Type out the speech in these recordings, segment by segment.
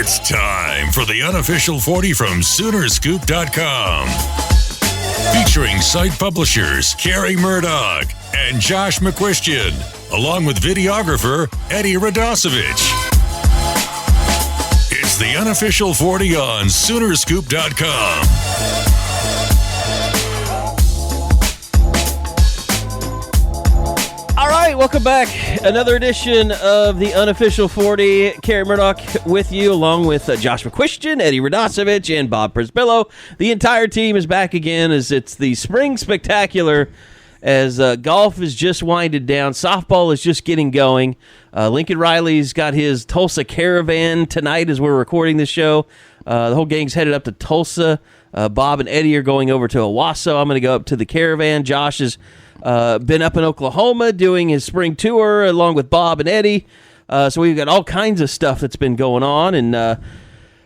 It's time for the unofficial 40 from Soonerscoop.com. Featuring site publishers Carey Murdoch and Josh McQuistion, along with videographer Eddie Radosevich. It's the unofficial 40 on Soonerscoop.com. All right, welcome back. Another edition of the unofficial 40. Carey Murdoch with you, along with Josh McQuistion, Eddie Radosevich, and Bob Przybylo. The entire team is back again as it's the spring spectacular, as golf is just winded down. Softball is just getting going. Lincoln Riley's got his Tulsa Caravan tonight as we're recording this show. The whole gang's headed up to Tulsa. Bob and Eddie are going over to Owasso. I'm going to go up to the Caravan. Josh has been up in Oklahoma doing his spring tour along with Bob and Eddie. So we've got all kinds of stuff that's been going on. And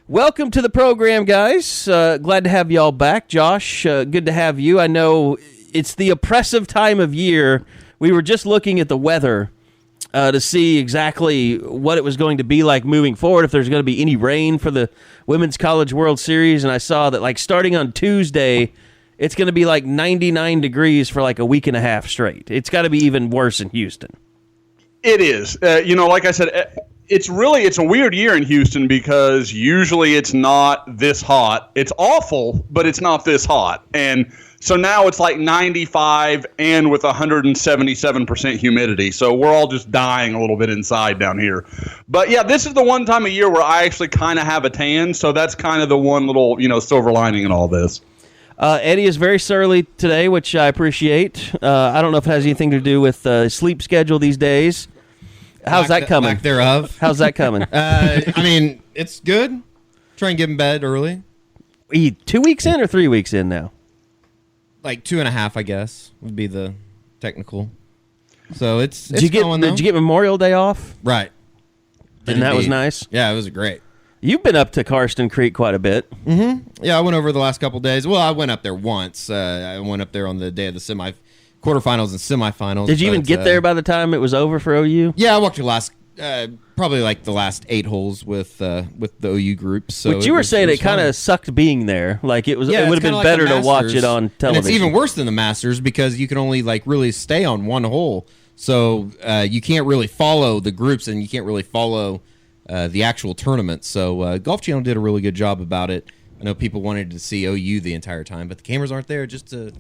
welcome to the program, guys. Glad to have y'all back. Josh, good to have you. I know it's the oppressive time of year. We were just looking at the weather to see exactly what it was going to be like moving forward, if there's going to be any rain for the Women's College World Series. And I saw that, like, starting on Tuesday, it's going to be like 99 degrees for like a week and a half straight. It's got to be even worse in Houston. It is. Like I said, it's a weird year in Houston because usually it's not this hot. It's awful, but it's not this hot. And so now it's like 95 and with 177% humidity. So we're all just dying a little bit inside down here. But yeah, this is the one time of year where I actually kind of have a tan. So that's kind of the one little, silver lining in all this. Eddie is very surly today, which I appreciate. I don't know if it has anything to do with sleep schedule these days. How's that coming? Lack thereof. How's that coming? It's good. Try and get in bed early. Are you 2 weeks in or 3 weeks in now? Like 2.5, I guess, would be the technical. So it's did you get Memorial Day off? Right. And that was nice? Yeah, it was great. You've been up to Karsten Creek quite a bit. Mm-hmm. Yeah, I went over the last couple of days. Well, I went up there once. I went up there on the day of the quarterfinals and semifinals. Did you even get there by the time it was over for OU? Yeah, I walked probably like the last 8 holes with the OU group. So but you were saying it kind of sucked being there. Like it would have been like better to watch it on television. And it's even worse than the Masters because you can only really stay on one hole. So you can't really follow the groups and you can't really follow the actual tournament. So Golf Channel did a really good job about it. I know people wanted to see OU the entire time, but the cameras aren't there just to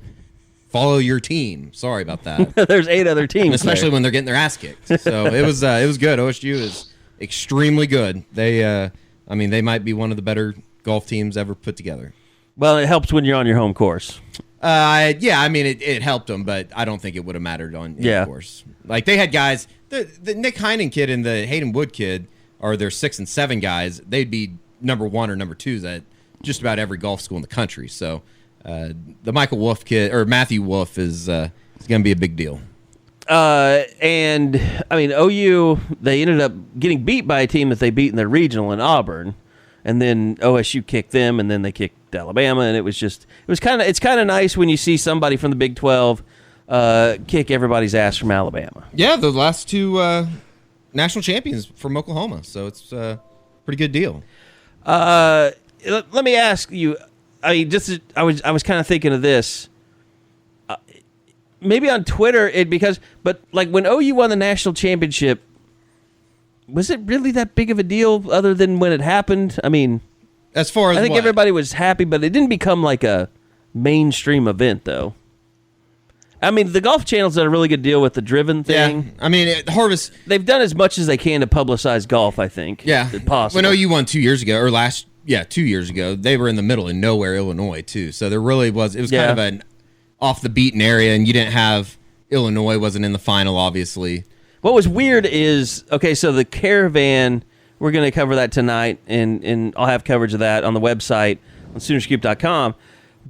follow your team. Sorry about that. There's 8 other teams, especially when they're getting their ass kicked. So it was good. OSU is extremely good. They might be one of the better golf teams ever put together. Well, it helps when you're on your home course. It helped them, but I don't think it would have mattered on any course. Like they had guys, the Nick Heinen kid and the Hayden Wood kid are their 6 and 7 guys. They'd be number 1 or number 2s at just about every golf school in the country. So the Michael Wolf kid or Matthew Wolf is going to be a big deal. OU, they ended up getting beat by a team that they beat in their regional in Auburn, and then OSU kicked them, and then they kicked Alabama, and it's kind of nice when you see somebody from the Big 12 kick everybody's ass from Alabama. Yeah, the last 2 national champions from Oklahoma, so it's a pretty good deal. Let me ask you. I was kind of thinking of this. Maybe on Twitter, but when OU won the national championship, was it really that big of a deal other than when it happened? I mean, as far as I think everybody was happy, but it didn't become like a mainstream event, though. I mean, the Golf Channel's done a really good deal with the Driven thing. Yeah, Harvest. They've done as much as they can to publicize golf, I think. Yeah. Possible. When OU won 2 years ago, or 2 years ago, they were in the middle of nowhere, Illinois, too. So there really was, it was kind of an off the beaten area, and you didn't have, Illinois wasn't in the final, obviously. What was weird is, so the Caravan, we're going to cover that tonight, and I'll have coverage of that on the website on Soonerscoop.com.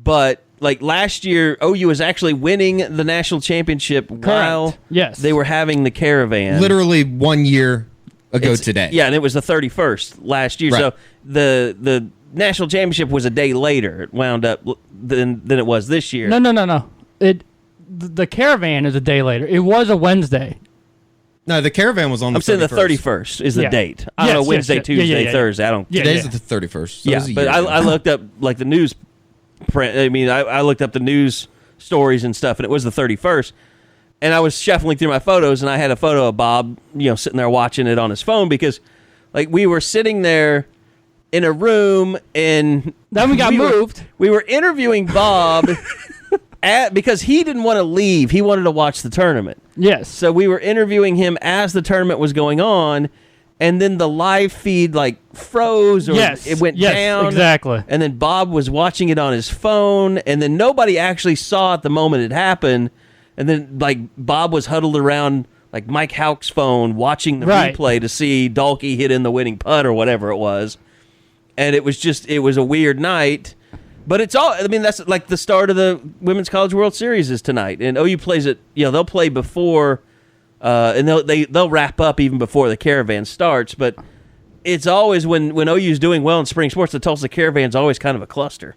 But last year, OU was actually winning the national championship while they were having the Caravan. Literally 1 year ago today. Yeah, and it was the 31st last year. Right. So the national championship was a day later. It wound up than it was this year. No. The Caravan is a day later. It was a Wednesday. No, the Caravan was on the 31st. I'm saying the 31st is the date. I don't know, Wednesday, Tuesday, Thursday. I don't. Today's the 31st. So yeah, but I looked up like the news print. I mean, I looked up the news stories and stuff, and it was the 31st. And I was shuffling through my photos, and I had a photo of Bob, sitting there watching it on his phone because, like, we were sitting there in a room, and then we got moved. We were interviewing Bob because he didn't want to leave. He wanted to watch the tournament. Yes. So we were interviewing him as the tournament was going on, and then the live feed froze or it went down. Exactly. And then Bob was watching it on his phone, and then nobody actually saw it the moment it happened. And then Bob was huddled around Mike Houck's phone watching the replay to see Dalkey hit in the winning putt or whatever it was. And it was a weird night. But it's all, that's the start of the Women's College World Series is tonight. And OU plays it, they'll play before, and they'll wrap up even before the Caravan starts. But it's always when OU's doing well in spring sports, the Tulsa Caravan's always kind of a cluster.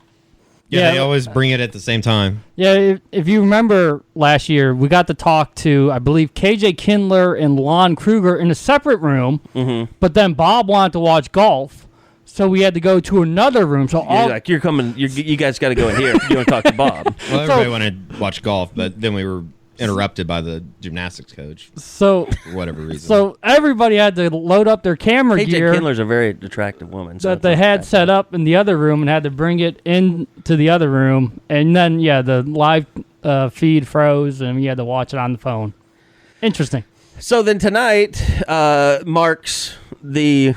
Yeah, they always bring it at the same time. Yeah, if you remember last year, we got to talk to, I believe, KJ Kindler and Lon Kruger in a separate room, but then Bob wanted to watch golf. So we had to go to another room. So you're coming. You guys got to go in here. You want to talk to Bob? Well, everybody wanted to watch golf, but then we were interrupted by the gymnastics coach. So for whatever reason. So everybody had to load up their camera gear. KJ Kindler's a very attractive woman. So that they had set up in the other room and had to bring it into the other room, and then the live feed froze, and you had to watch it on the phone. Interesting. So then tonight marks the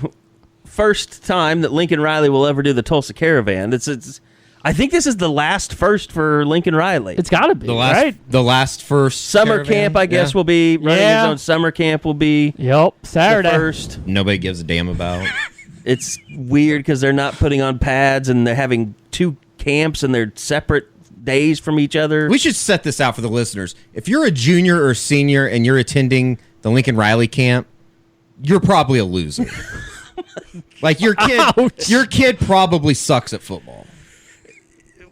first time that Lincoln Riley will ever do the Tulsa Caravan. I think this is the last first for Lincoln Riley. It's got to be, right? The last first summer Caravan? camp, I guess, will be running his own summer camp. Will be Saturday the first. Nobody gives a damn about. It's weird because they're not putting on pads and they're having two camps and they're separate days from each other. We should set this out for the listeners. If you're a junior or senior and you're attending the Lincoln Riley camp, you're probably a loser. Your kid probably sucks at football.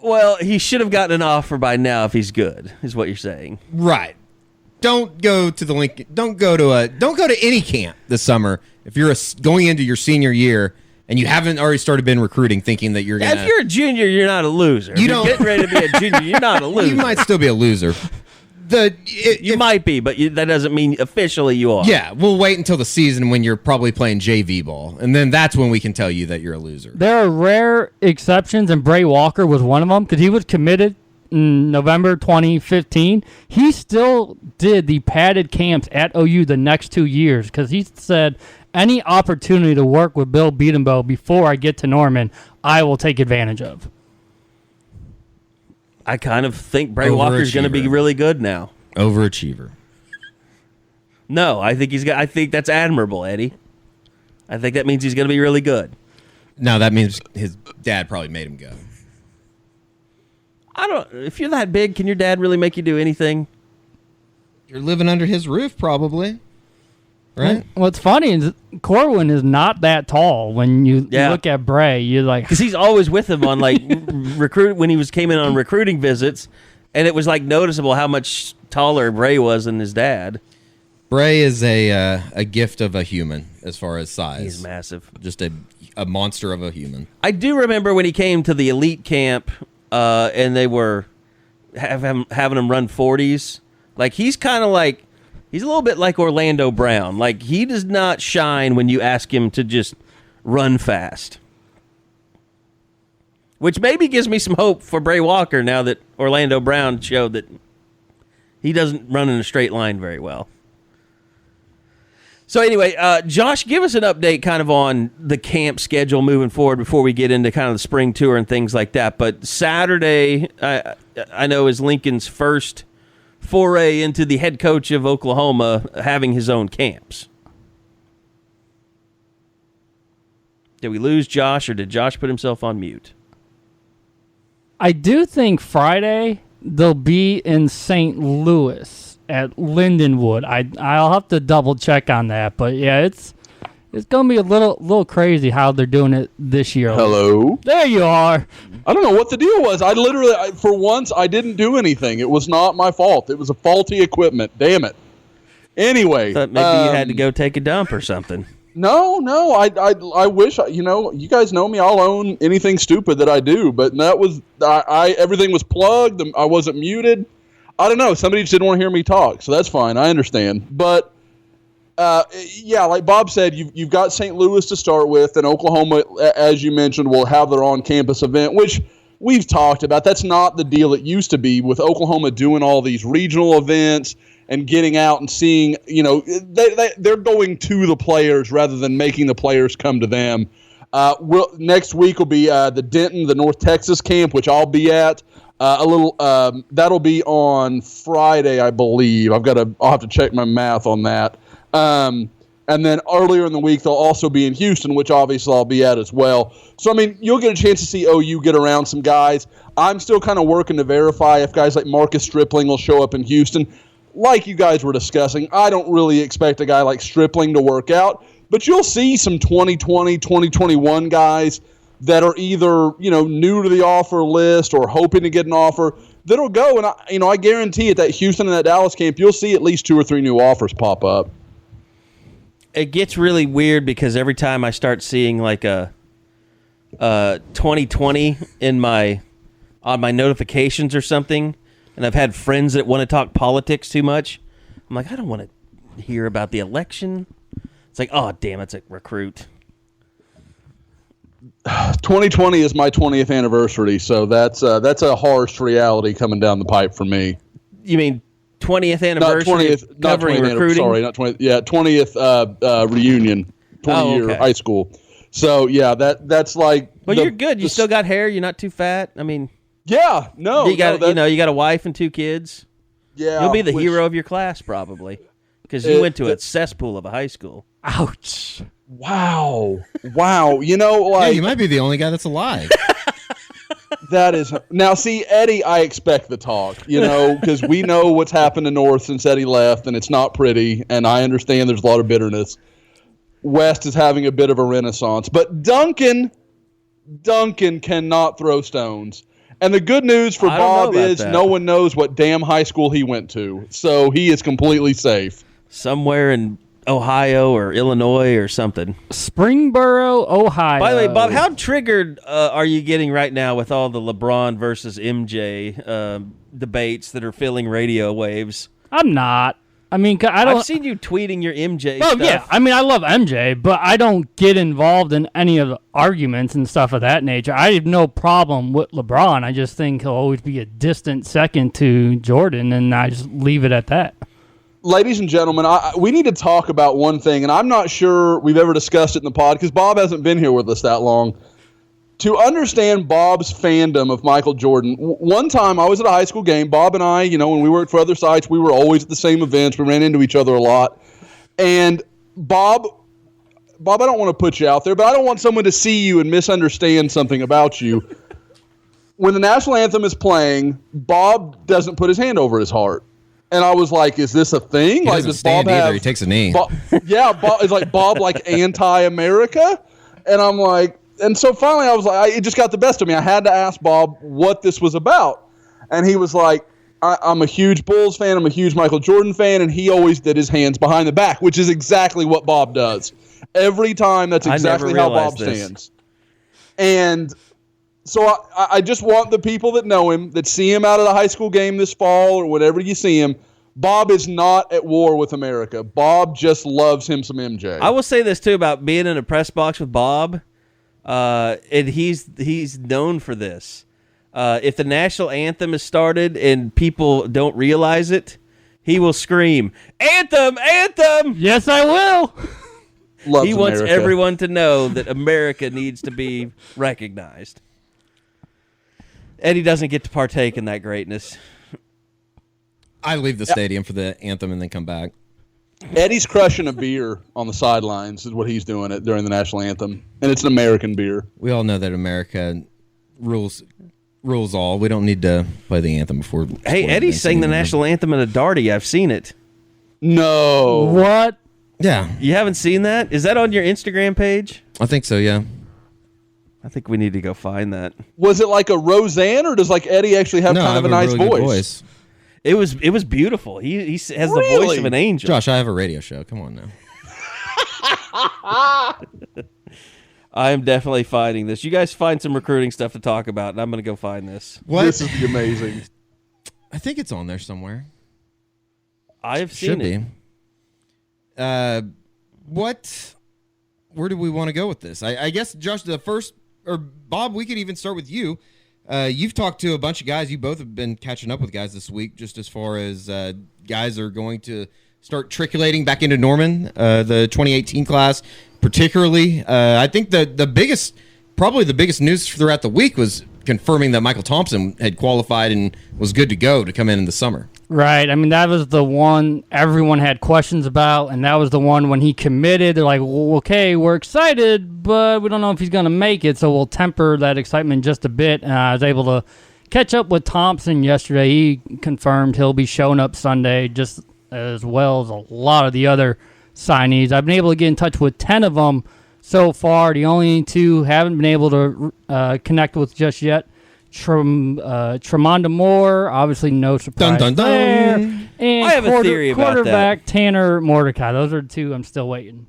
Well, he should have gotten an offer by now if he's good, is what you're saying. Right. Don't go to the Lincoln. Don't go to any camp this summer if you're going into your senior year and you haven't already been recruiting, thinking that you're gonna. If you're a junior, you're not a loser. If you're getting ready to be a junior, you're not a loser. You might still be a loser. You might be, but that doesn't mean officially you are. Yeah, we'll wait until the season when you're probably playing JV ball, and then that's when we can tell you that you're a loser. There are rare exceptions, and Bray Walker was one of them because he was committed in November 2015. He still did the padded camps at OU the next 2 years because he said, any opportunity to work with Bill Beatenbow before I get to Norman, I will take advantage of. I kind of think Bray Walker's going to be really good now. Overachiever. No, I think that's admirable, Eddie. I think that means he's going to be really good. No, that means his dad probably made him go. If you're that big, can your dad really make you do anything? You're living under his roof, probably. Right? What's funny is Corwin is not that tall when you look at Bray. You're like, because he's always with him on recruit when he came in on recruiting visits, and it was noticeable how much taller Bray was than his dad. Bray is a gift of a human as far as size. He's massive, just a monster of a human. I do remember when he came to the elite camp, and they were having him run 40s. He's kind of he's a little bit like Orlando Brown. He does not shine when you ask him to just run fast. Which maybe gives me some hope for Bray Walker now that Orlando Brown showed that he doesn't run in a straight line very well. So anyway, Josh, give us an update kind of on the camp schedule moving forward before we get into kind of the spring tour and things like that. But Saturday, I know, is Lincoln's first foray into the head coach of Oklahoma having his own camps. Did we lose Josh, or did Josh put himself on mute? I do think Friday they'll be in St. Louis at Lindenwood. I'll have to double check on that, but yeah, it's gonna be a little crazy how they're doing it this year. Hello. There you are. I don't know what the deal was. I literally, for once, I didn't do anything. It was not my fault. It was a faulty equipment. Damn it. Anyway, Thought maybe you had to go take a dump or something. No, I wish, you guys know me. I'll own anything stupid that I do, but that was, everything was plugged. I wasn't muted. I don't know. Somebody just didn't want to hear me talk, so that's fine. I understand. But, yeah, like Bob said, you've got St. Louis to start with, and Oklahoma, as you mentioned, will have their on-campus event, which we've talked about. That's not the deal it used to be with Oklahoma doing all these regional events and getting out and seeing, they're going to the players rather than making the players come to them. Next week will be the Denton, the North Texas camp, which I'll be at. That'll be on Friday, I believe. I'll have to check my math on that. And then earlier in the week, they'll also be in Houston, which obviously I'll be at as well. So, I mean, you'll get a chance to see OU get around some guys. I'm still kind of working to verify if guys like Marcus Stripling will show up in Houston. Like you guys were discussing, I don't really expect a guy like Stripling to work out, but you'll see some 2020, 2021 guys that are either, new to the offer list or hoping to get an offer that'll go. And I guarantee at that Houston and that Dallas camp, you'll see at least 2 or 3 new offers pop up. It gets really weird because every time I start seeing like a 2020 on my notifications or something, and I've had friends that want to talk politics too much, I'm like, I don't want to hear about the election. It's like, oh, damn, it's a recruit. 2020 is my 20th anniversary, so that's a harsh reality coming down the pipe for me. You mean 20th anniversary covering recruiting? Sorry, not 20th. Yeah, 20th reunion, 20-year high school. So, yeah, that's like... Well, you're good. You still got hair. You're not too fat. I mean... Yeah, no. You got you got a wife and 2 kids. Yeah. You'll be the hero of your class probably because you went to a cesspool of a high school. Ouch. Wow. Yeah, you might be the only guy that's alive. That is now. See, Eddie, I expect the talk, because we know what's happened to North since Eddie left, and it's not pretty. And I understand there's a lot of bitterness. West is having a bit of a renaissance, but Duncan cannot throw stones. And the good news for Bob is no one knows what damn high school he went to, so he is completely safe. Somewhere in Ohio or Illinois or something. Springboro, Ohio. By the way, Bob, how triggered are you getting right now with all the LeBron versus MJ debates that are filling radio waves? I'm not. I mean, I've seen you tweeting your MJ stuff. Yeah, I mean, I love MJ, but I don't get involved in any of the arguments and stuff of that nature. I have no problem with LeBron. I just think he'll always be a distant second to Jordan, and I just leave it at that. Ladies and gentlemen, we need to talk about one thing, and I'm not sure we've ever discussed it in the pod because Bob hasn't been here with us that long. To understand Bob's fandom of Michael Jordan, one time I was at a high school game. Bob and I, when we worked for other sites, we were always at the same events. We ran into each other a lot. And Bob, I don't want to put you out there, but I don't want someone to see you and misunderstand something about you. When the national anthem is playing, Bob doesn't put his hand over his heart. And I was like, is this a thing? He doesn't stand either. He takes a knee. Bob, is like Bob like anti-America? And I'm like, and so finally I was like, it just got the best of me. I had to ask Bob what this was about. And he was like, I'm a huge Bulls fan. I'm a huge Michael Jordan fan. And he always did his hands behind the back, which is exactly what Bob does. Every time, that's exactly how Bob stands. And so I just want the people that know him, that see him out at a high school game this fall or whenever you see him, Bob is not at war with America. Bob just loves him some MJ. I will say this, too, about being in a press box with Bob. And he's known for this. If the national anthem is started and people don't realize it, he will scream, "Anthem! Anthem!" Yes, I will. He wants everyone to know that America needs to be recognized. Eddie doesn't get to partake in that greatness. I leave the stadium for the anthem and then come back. Eddie's crushing a beer on the sidelines is what he's doing during the national anthem, and it's an American beer. We all know that America rules all. We don't need to play the anthem before. Hey, Eddie sang the national anthem at a Darty. I've seen it. No. What? Yeah. You haven't seen that? Is that on your Instagram page? I think so, yeah. I think we need to go find that. Was it like a Roseanne, or does like Eddie actually have kind of a nice really voice? It was beautiful. He has the voice of an angel. Josh, I have a radio show. Come on now. I am definitely finding this. You guys find some recruiting stuff to talk about, and I'm going to go find this. What? This is amazing. I think it's on there somewhere. I have seen it. Where do we want to go with this? I guess, Josh, Bob, we could even start with you. You've talked to a bunch of guys. You both have been catching up with guys this week, just as far as guys are going to start trickulating back into Norman, the 2018 class, particularly. I think probably the biggest news throughout the week was confirming that Michael Thompson had qualified and was good to go to come in the summer. Right. I mean, that was the one everyone had questions about, and that was the one when he committed. They're like, well, okay, we're excited, but we don't know if he's going to make it, so we'll temper that excitement just a bit. And I was able to catch up with Thompson yesterday. He confirmed he'll be showing up Sunday, just as well as a lot of the other signees. I've been able to get in touch with 10 of them so far. The only two haven't been able to connect with just yet. Tramonda Moore, obviously no surprise there. And I have a theory about quarterback Tanner Mordecai. Those are the two I'm still waiting.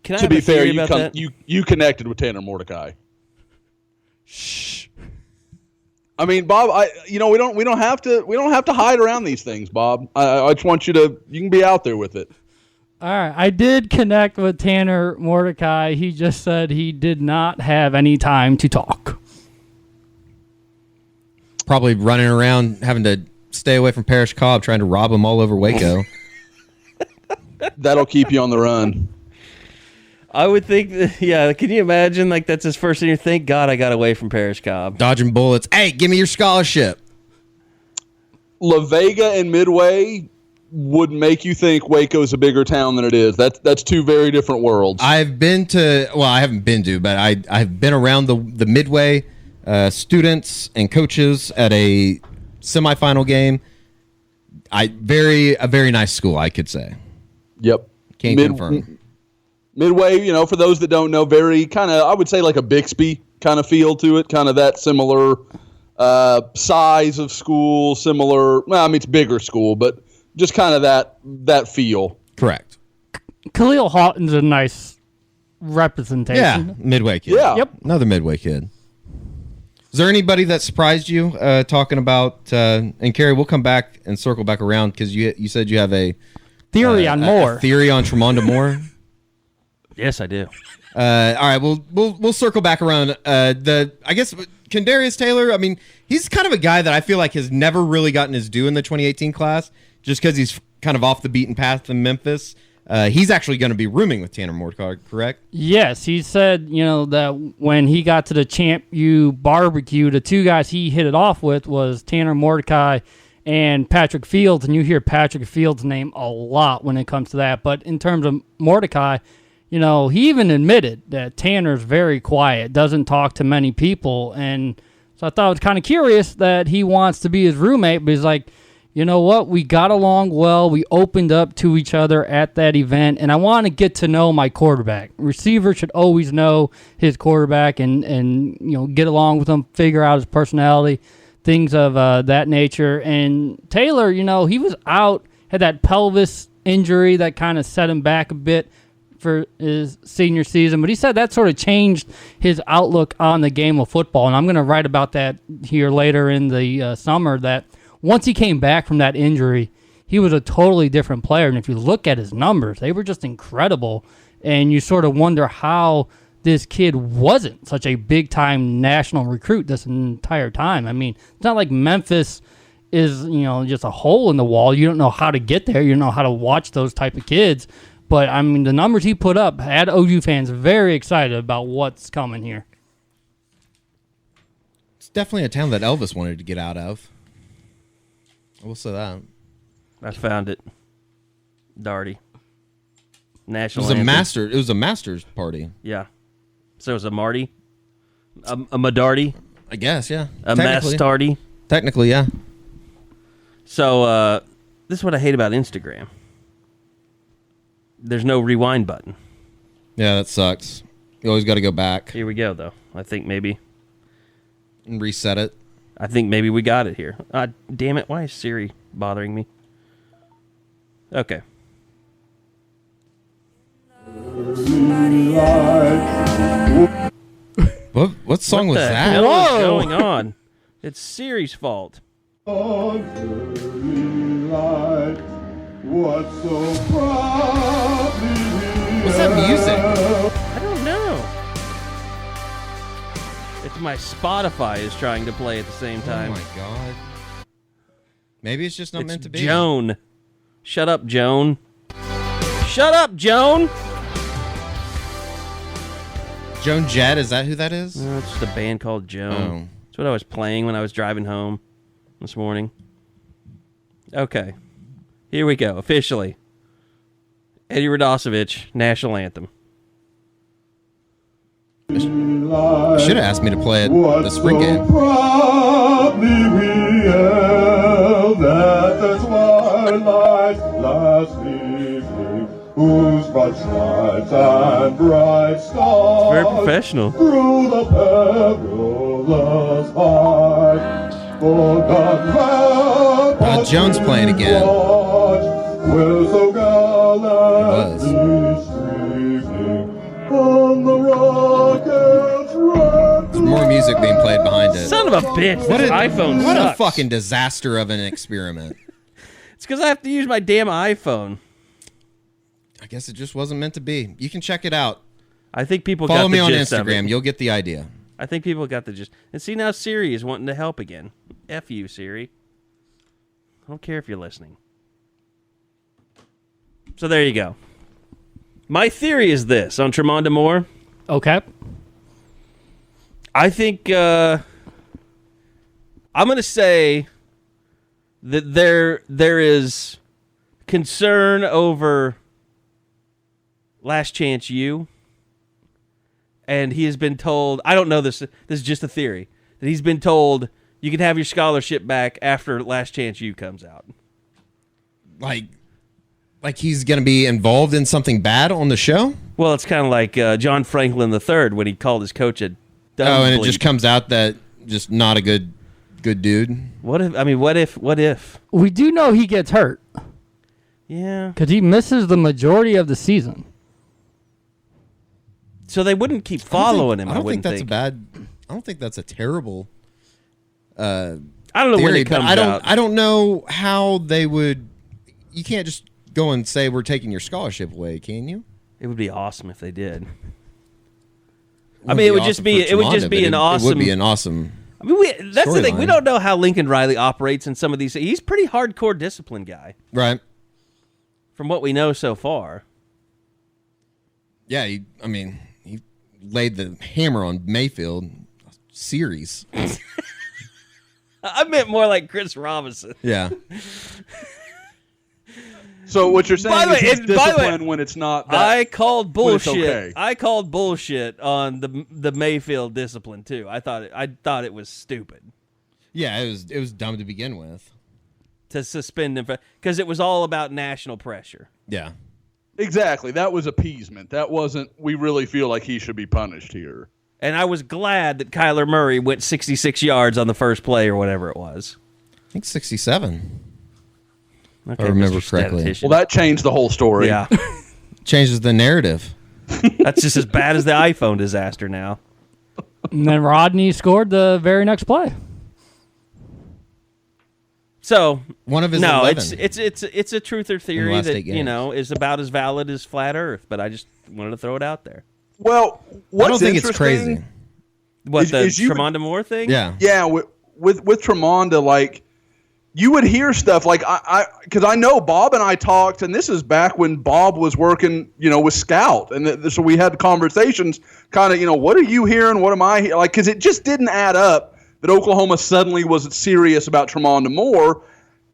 Can I To be fair, that? you connected with Tanner Mordecai. Shh. I mean, Bob, we don't have to hide around these things, Bob. I just want you can be out there with it. All right, I did connect with Tanner Mordecai. He just said he did not have any time to talk. Probably running around having to stay away from Parrish Cobb, trying to rob him all over Waco. That'll keep you on the run. I would think that, can you imagine, like, that's his first thing? Thank God I got away from Parrish Cobb. Dodging bullets. Hey, give me your scholarship. La Vega and Midway would make you think Waco's a bigger town than it is. That's two very different worlds. I haven't been to, but I've been around the Midway students and coaches at a semifinal game. A very nice school, I could say. Yep. Can't confirm. Midway, for those that don't know, very kind of, I would say, like a Bixby kind of feel to it, kind of that similar size of school, similar. Well, I mean, it's bigger school, but just kind of that feel. Correct. Khalil Houghton's a nice representation. Yeah, Midway kid. Yeah. Yep. Another Midway kid. Is there anybody that surprised you talking about, and Carey, we'll come back and circle back around because you said you have a theory on Moore. A theory on Tramonda Moore? Yes, I do. All right, we'll circle back around. I guess Kendarius Taylor, I mean, he's kind of a guy that I feel like has never really gotten his due in the 2018 class just because he's kind of off the beaten path in Memphis. He's actually going to be rooming with Tanner Mordecai, correct? Yes, he said, that when he got to the Champ U barbecue, the two guys he hit it off with was Tanner Mordecai and Patrick Fields, and you hear Patrick Fields' name a lot when it comes to that. But in terms of Mordecai, he even admitted that Tanner's very quiet, doesn't talk to many people, and so I thought it was kind of curious that he wants to be his roommate, but he's like, you know what? We got along well. We opened up to each other at that event, and I want to get to know my quarterback. Receiver should always know his quarterback and get along with him, figure out his personality, things of that nature. And Taylor, he was out, had that pelvis injury that kind of set him back a bit for his senior season, but he said that sort of changed his outlook on the game of football, and I'm going to write about that here later in the summer, that once he came back from that injury, he was a totally different player. And if you look at his numbers, they were just incredible. And you sort of wonder how this kid wasn't such a big-time national recruit this entire time. I mean, it's not like Memphis is, just a hole in the wall. You don't know how to get there. You don't know how to watch those type of kids. But, I mean, the numbers he put up had OU fans very excited about what's coming here. It's definitely a town that Elvis wanted to get out of. I will say that. I found it. Darty. National It was anthem. It was a master's party. Yeah. So it was a Marty? A Madarty? I guess, yeah. A Mastarty? Technically, yeah. So, this is what I hate about Instagram. There's no rewind button. Yeah, that sucks. You always got to go back Here we go, though. I think maybe. and reset it. I think maybe we got it here. Damn it! Why is Siri bothering me? Okay. What song was that? What the hell is going on? It's Siri's fault. What's that music? I don't know. It's my Spotify is trying to play at the same time. Oh my god. Maybe it's just not meant to be. Joan. Shut up, Joan. Shut up, Joan. Joan Jett, is that who that is? No, it's just a band called Joan. Oh. That's what I was playing when I was driving home this morning. Okay. Here we go, officially. Eddie Radosevich, National Anthem. You should have asked me to play it the spring game. Very professional. Jones playing again. There's more music being played behind it. Son of a bitch. This iPhone What sucks. a fucking disaster of an experiment. It's because I have to use my damn iPhone. I guess it just wasn't meant to be. You can check it out. I think people Follow got me the on gist of Instagram. it. You'll get the idea. I think people got the gist. And see, now Siri is wanting to help again. F you, Siri. I don't care if you're listening. So there you go. My theory is this on Tramonda Moore. Okay. I think I'm going to say that there is concern over Last Chance U, and he has been told, I don't know this is just a theory, that he's been told you can have your scholarship back after Last Chance U comes out. Like he's going to be involved in something bad on the show? Well, it's kind of like John Franklin III when he called his coach a dumb Oh, and it bleep. just comes out that just not a good dude. What if? We do know he gets hurt Yeah. because he misses the majority of the season. So they wouldn't keep following him. I don't think wouldn't that's a bad. I don't think that's a terrible. I don't know when theory, it comes but out. I don't know how they would. You can't just go and say we're taking your scholarship away, can you? It would be awesome if they did. It would just be an awesome. It would be an awesome. I mean, that's the thing. We storyline. don't know how Lincoln Riley operates in some of these. He's a pretty hardcore discipline guy, Right. from what we know so far. Yeah. He laid the hammer on Mayfield series. I meant more like Chris Robinson. Yeah. So what you're saying By the is way, he's and by the way, disciplined when it's not that. I called when it's bullshit. okay. I called bullshit on the Mayfield discipline too. I thought it was stupid Yeah. It was dumb to begin with. to suspend him because it was all about national pressure. Yeah. Exactly. That was appeasement. That wasn't, we really feel like he should be punished here. And I was glad that Kyler Murray went 66 yards on the first play or whatever it was. I think 67. Okay, I remember Mr. correctly. Statistician. Well, that changed the whole story. Yeah. Changes the narrative. That's just as bad as the iPhone disaster now. And then Rodney scored the very next play. So One of his no, 11. it's a truther theory last that 8 games. is about as valid as flat Earth. But I just wanted to throw it out there. Well, what's I don't think it's interesting- crazy. What the is you- Tramonda Moore thing? Yeah. Yeah, with Tramonda, like you would hear stuff like because I know Bob and I talked, and this is back when Bob was working, with Scout, and so we had conversations, kind of, what are you hearing? What am I hearing? Like, because it just didn't add up that Oklahoma suddenly was serious about Tramonda Moore,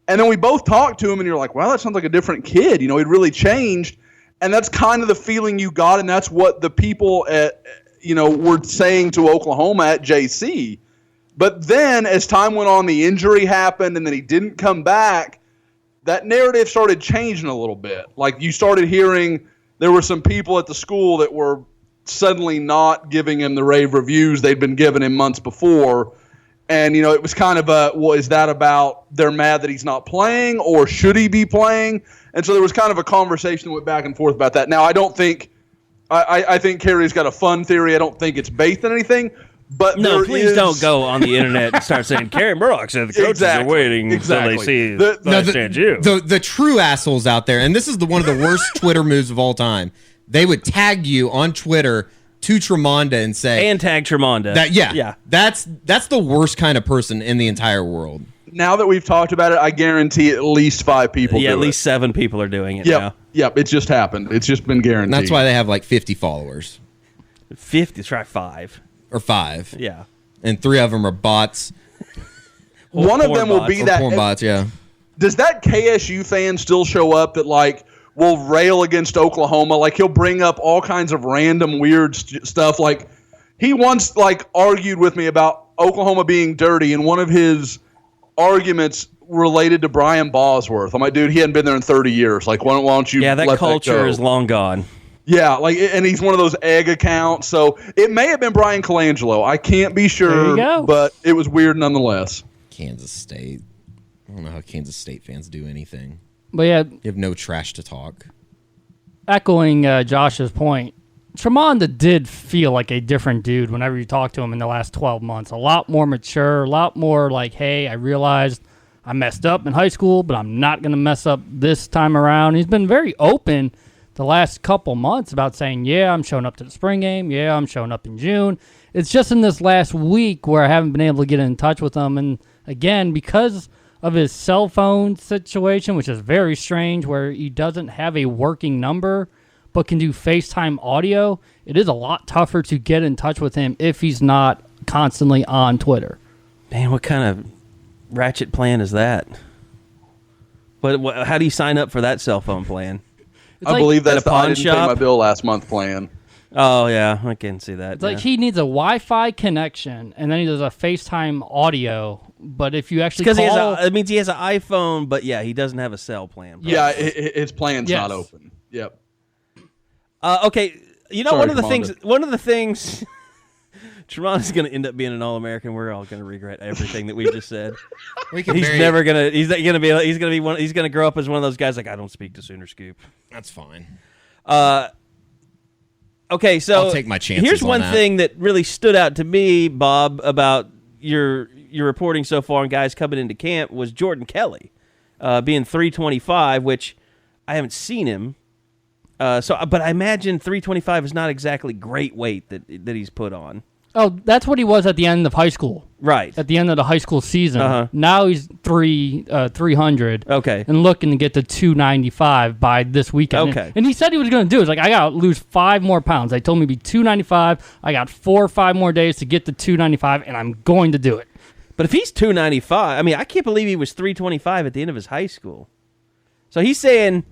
and then we both talked to him, and you're like, well, that sounds like a different kid. He'd really changed, and that's kind of the feeling you got, and that's what the people at were saying to Oklahoma at JC. But then as time went on, the injury happened, and then he didn't come back. That narrative started changing a little bit. Like you started hearing there were some people at the school that were suddenly not giving him the rave reviews they'd been giving him months before. And, it was kind of is that about they're mad that he's not playing, or should he be playing? And so there was kind of a conversation that went back and forth about that. Now, I don't think I think Carey's got a fun theory. I don't think it's based on anything. But no, please don't go on the internet and start saying Carey Murdoch said the coaches are waiting until they see the true assholes out there, and this is one of the worst Twitter moves of all time. They would tag you on Twitter to Tramonda and say, and tag Tramonda. That's the worst kind of person in the entire world. Now that we've talked about it, I guarantee at least 5 people. Yeah, at least 7 people are doing it now. Yep, it just happened. It's just been guaranteed. And that's why they have like 50 followers. 50, try 5. Or 5. Yeah. And 3 of them are bots. One of them will be that. Porn bots, yeah. Does that KSU fan still show up that, like, will rail against Oklahoma? Like, he'll bring up all kinds of random weird stuff. Like, he once, like, argued with me about Oklahoma being dirty, and one of his arguments related to Brian Bosworth. I'm like, dude, he hadn't been there in 30 years. Like, why don't you that let culture that go? is long gone. Yeah, like, and he's one of those egg accounts. So it may have been Brian Colangelo. I can't be sure, but it was weird nonetheless. Kansas State. I don't know how Kansas State fans do anything. But yeah, you have no trash to talk. Echoing Josh's point, Tramonda did feel like a different dude whenever you talk to him in the last 12 months. A lot more mature, a lot more like, hey, I realized I messed up in high school, but I'm not going to mess up this time around. He's been very open the last couple months about saying, yeah, I'm showing up to the spring game. Yeah, I'm showing up in June. It's just in this last week where I haven't been able to get in touch with him. And again, because of his cell phone situation, which is very strange, where he doesn't have a working number but can do FaceTime audio, it is a lot tougher to get in touch with him if he's not constantly on Twitter. Man, what kind of ratchet plan is that? How do you sign up for that cell phone plan? I believe that's a pawn I didn't shop. pay my bill last month plan. Oh, yeah, I can see that. It's like he needs a Wi-Fi connection, and then he does a FaceTime audio. But if you actually call... it means he has an iPhone, but yeah, he doesn't have a cell plan. Probably. Yeah, his plan's not open. Yep. Okay, one of the things Tramonda's going to end up being an All-American. We're all going to regret everything that we just said. He's going to grow up as one of those guys like, I don't speak to Sooner Scoop. That's fine. Okay, so I'll take my chances. Here's one thing that really stood out to me, Bob, about your reporting so far on guys coming into camp was Jordan Kelley being 325, which I haven't seen him. But I imagine 325 is not exactly great weight that he's put on. Oh, that's what he was at the end of high school. Right. At the end of the high school season. Uh-huh. Now he's 300. Okay. And looking to get to 295 by this weekend. Okay. And he said he was going to do it. He's like, I got to lose 5 more pounds. They told me to be 295. I got 4 or 5 more days to get to 295, and I'm going to do it. But if he's 295, I mean, I can't believe he was 325 at the end of his high school. So he's saying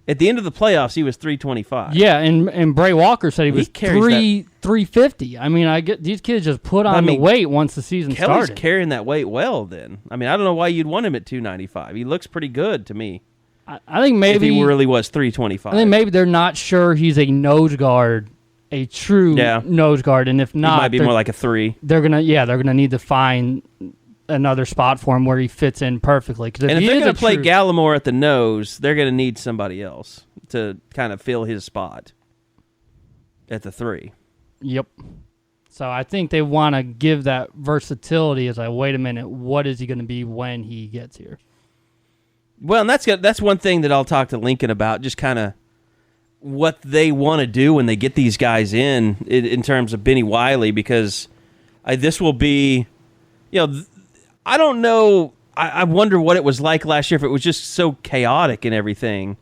at the end of the playoffs, he was 325. Yeah, and Bray Walker said he was 350. I mean, these kids just put on the weight once the season Kelly's started. Carrying that weight well then. I mean, I don't know why you'd want him at 295. He looks pretty good to me. I think maybe if he really was 325. I think maybe they're not sure he's a nose guard, a true nose guard, and if not, he might be more like a 3. They're gonna need to find another spot for him where he fits in perfectly. And if they're going to play Gallimore at the nose, they're going to need somebody else to kind of fill his spot at the 3. Yep. So I think they want to give that versatility as wait a minute, what is he going to be when he gets here? Well, and that's one thing that I'll talk to Lincoln about, just kind of what they want to do when they get these guys in terms of Benny Wiley, because this will be, I don't know. I wonder what it was like last year, if it was just so chaotic and everything.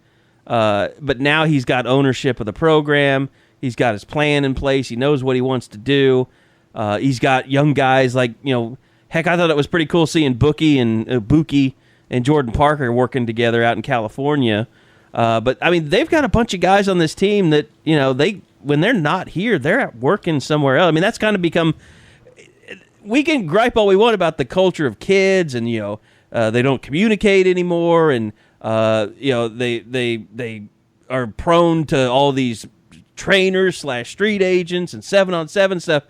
But now he's got ownership of the program. He's got his plan in place. He knows what he wants to do. He's got young guys like, heck, I thought it was pretty cool seeing Buki and Jordan Parker working together out in California. But, I mean, they've got a bunch of guys on this team that, when they're not here, they're working somewhere else. I mean, that's kind of become... We can gripe all we want about the culture of kids, and they don't communicate anymore, and they are prone to all these trainers / street agents and 7-on-7 stuff.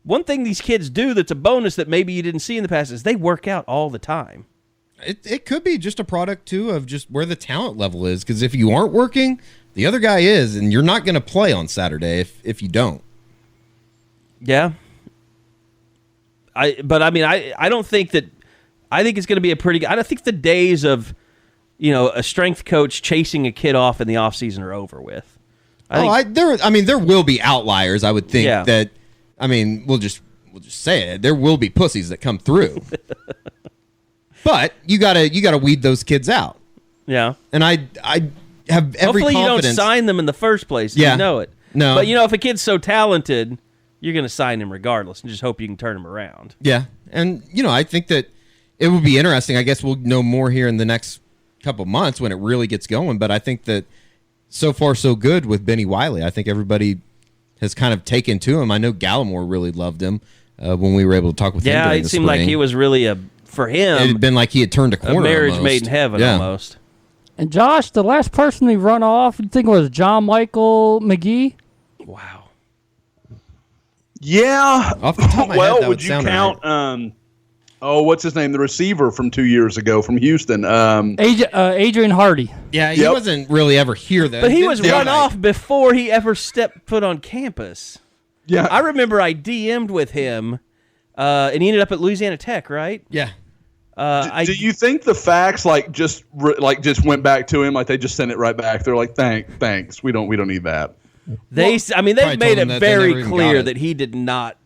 one thing these kids do that's a bonus that maybe you didn't see in the past is they work out all the time. It could be just a product, too, of just where the talent level is. Because if you aren't working, the other guy is, and you're not going to play on Saturday if you don't. Yeah. I don't think that – I think it's going to be a pretty – I don't think the days of, a strength coach chasing a kid off in the offseason are over with. There will be outliers, I would think, that – we'll just say it. There will be pussies that come through. But you gotta weed those kids out. Yeah. And I have every Hopefully confidence. you don't sign them in the first place. You know it. No. But, if a kid's so talented, you're going to sign him regardless and just hope you can turn him around. Yeah. And, I think that it would be interesting. I guess we'll know more here in the next couple months when it really gets going. But I think that so far so good with Benny Wiley. I think everybody has kind of taken to him. I know Gallimore really loved him when we were able to talk with him during the it seemed spring. like he was really for him. It had been like he had turned a corner. A marriage almost. made in heaven almost. And Josh, the last person we run off, you think it was John Michael McGee? Wow. Yeah. Off the top of my head, that would you sound count? right. What's his name? The receiver from 2 years ago from Houston. Adrian Hardy. Yeah, he wasn't really ever here though. But he was run off before he ever stepped foot on campus. Yeah. I remember I DM'd with him, and he ended up at Louisiana Tech, right? Yeah. Do you think the facts just went back to him, like they just sent it right back? They're like, thanks, we don't need that. They've made it very clear that he did not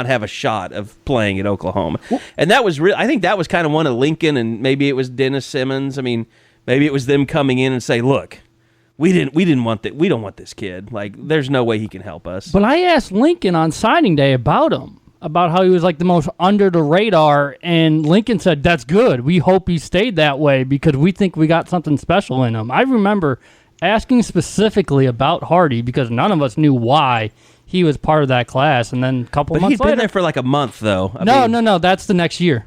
have a shot of playing at Oklahoma, and that was I think that was kind of one of Lincoln, and maybe it was Dennis Simmons. Maybe it was them coming in and say, look, we don't want this kid. Like, there's no way he can help us. But I asked Lincoln on signing day about him, about how he was like the most under the radar, and Lincoln said, that's good. We hope he stayed that way because we think we got something special in him. I remember asking specifically about Hardy because none of us knew why he was part of that class, and then a couple months later. But he'd been there for like a month, though. No, that's the next year.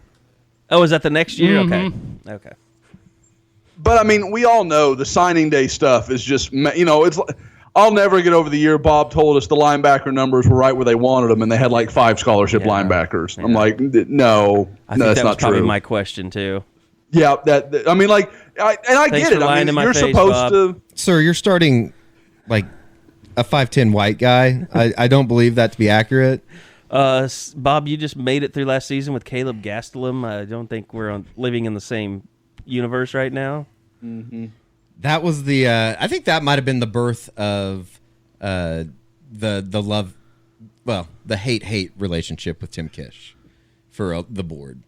Oh, is that the next year? Mm-hmm. Okay. But we all know the signing day stuff is just, it's. I'll never get over the year Bob told us the linebacker numbers were right where they wanted them, and they had like 5 scholarship linebackers. Yeah. I'm like, no, that's not true. Probably my question too. Yeah, I get it. You're supposed to. Sir, you're starting like a 5'10" white guy. I don't believe that to be accurate. Bob, you just made it through last season with Caleb Gastelum. I don't think we're living in the same universe right now. Mm-hmm. That was the. I think that might have been the birth of the love, the hate relationship with Tim Kish for the board.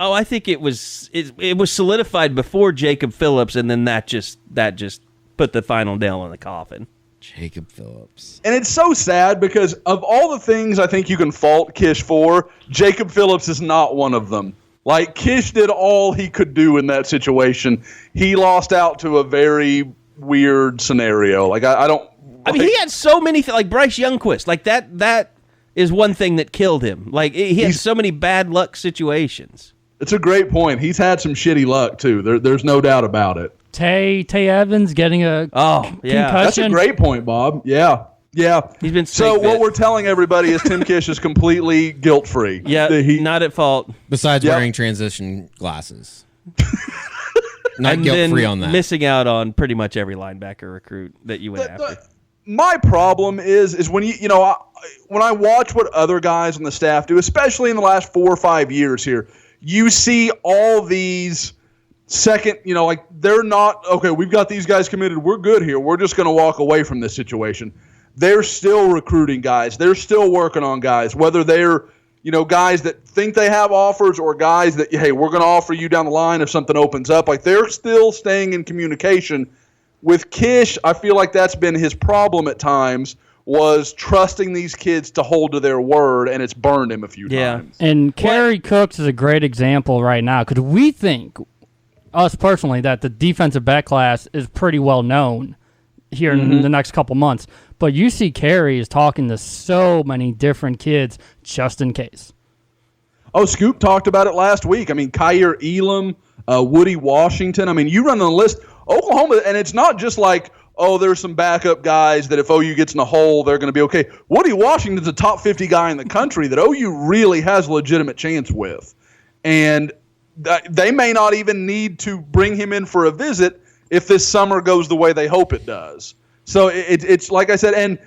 Oh, I think it was solidified before Jacob Phillips, and then that just put the final nail in the coffin. Jacob Phillips. And it's so sad because of all the things I think you can fault Kish for, Jacob Phillips is not one of them. Like, Kish did all he could do in that situation. He lost out to a very weird scenario. Like, I don't... he had so many... like, Bryce Youngquist. Like, that is one thing that killed him. Like, he had so many bad luck situations. It's a great point. He's had some shitty luck, too. There's no doubt about it. Tay Evans getting a concussion. That's a great point, Bob. Yeah. He's been what we're telling everybody is Tim Kish is completely guilt-free. Yeah, not at fault. Besides wearing transition glasses. Not guilt-free on that. Missing out on pretty much every linebacker recruit that you went after. My problem is when when I watch what other guys on the staff do, especially in the last 4 or 5 years here, you see all these second, they're not, okay, we've got these guys committed. We're good here. We're just going to walk away from this situation. They're still recruiting guys. They're still working on guys, whether they're, guys that think they have offers or guys that, hey, we're going to offer you down the line if something opens up. Like, they're still staying in communication. With Kish, I feel like that's been his problem at times, was trusting these kids to hold to their word, and it's burned him a few times. And Carey Cooks is a great example right now because we think, us personally, that the defensive back class is pretty well known here in the next couple months. But you see Carey is talking to so many different kids just in case. Oh, Scoop talked about it last week. Kyer Elam, Woody Washington. You run on the list. Oklahoma, and it's not just like, oh, there's some backup guys that if OU gets in a hole, they're going to be okay. Woody Washington's a top 50 guy in the country that OU really has a legitimate chance with. And they may not even need to bring him in for a visit if this summer goes the way they hope it does. So it's like I said, and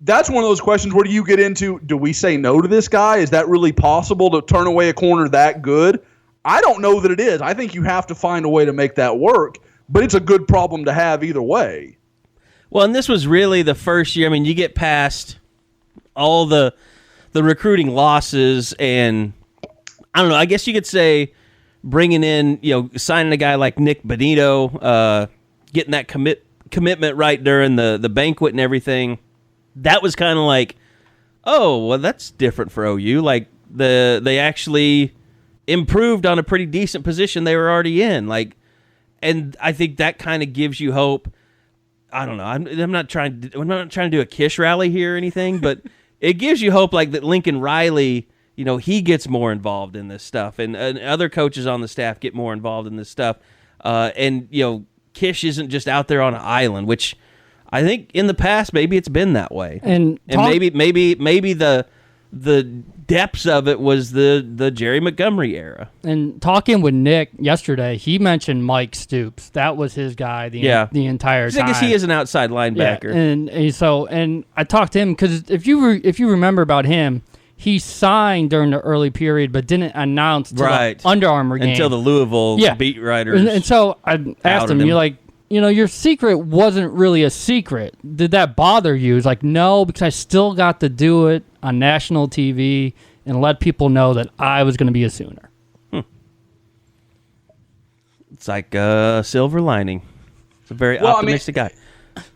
that's one of those questions where do you get into, do we say no to this guy? Is that really possible to turn away a corner that good? I don't know that it is. I think you have to find a way to make that work, but it's a good problem to have either way. Well, and this was really the first year. I mean, you get past all the recruiting losses, and I don't know, I guess you could say bringing in, signing a guy like Nick Bonito, getting that commitment right during the banquet and everything. That was kind of like, oh, well, that's different for OU. Like, they actually improved on a pretty decent position they were already in. Like, and I think that kind of gives you hope. I don't know. I'm not trying to do a Kish rally here or anything, but it gives you hope, like that Lincoln Riley, he gets more involved in this stuff, and other coaches on the staff get more involved in this stuff. And Kish isn't just out there on an island, which I think in the past maybe it's been that way, and maybe the depths of it was the Jerry Montgomery era. And talking with Nick yesterday, he mentioned Mike Stoops. That was his guy the entire time. I guess he is an outside linebacker. Yeah, and I talked to him because if you remember about him, he signed during the early period but didn't announce to the Under Armour game until the Louisville beat writers. And so I asked him, you're like, your secret wasn't really a secret. Did that bother you? He's like, no, because I still got to do it on national TV and let people know that I was going to be a Sooner. It's like a silver lining. It's a very optimistic guy.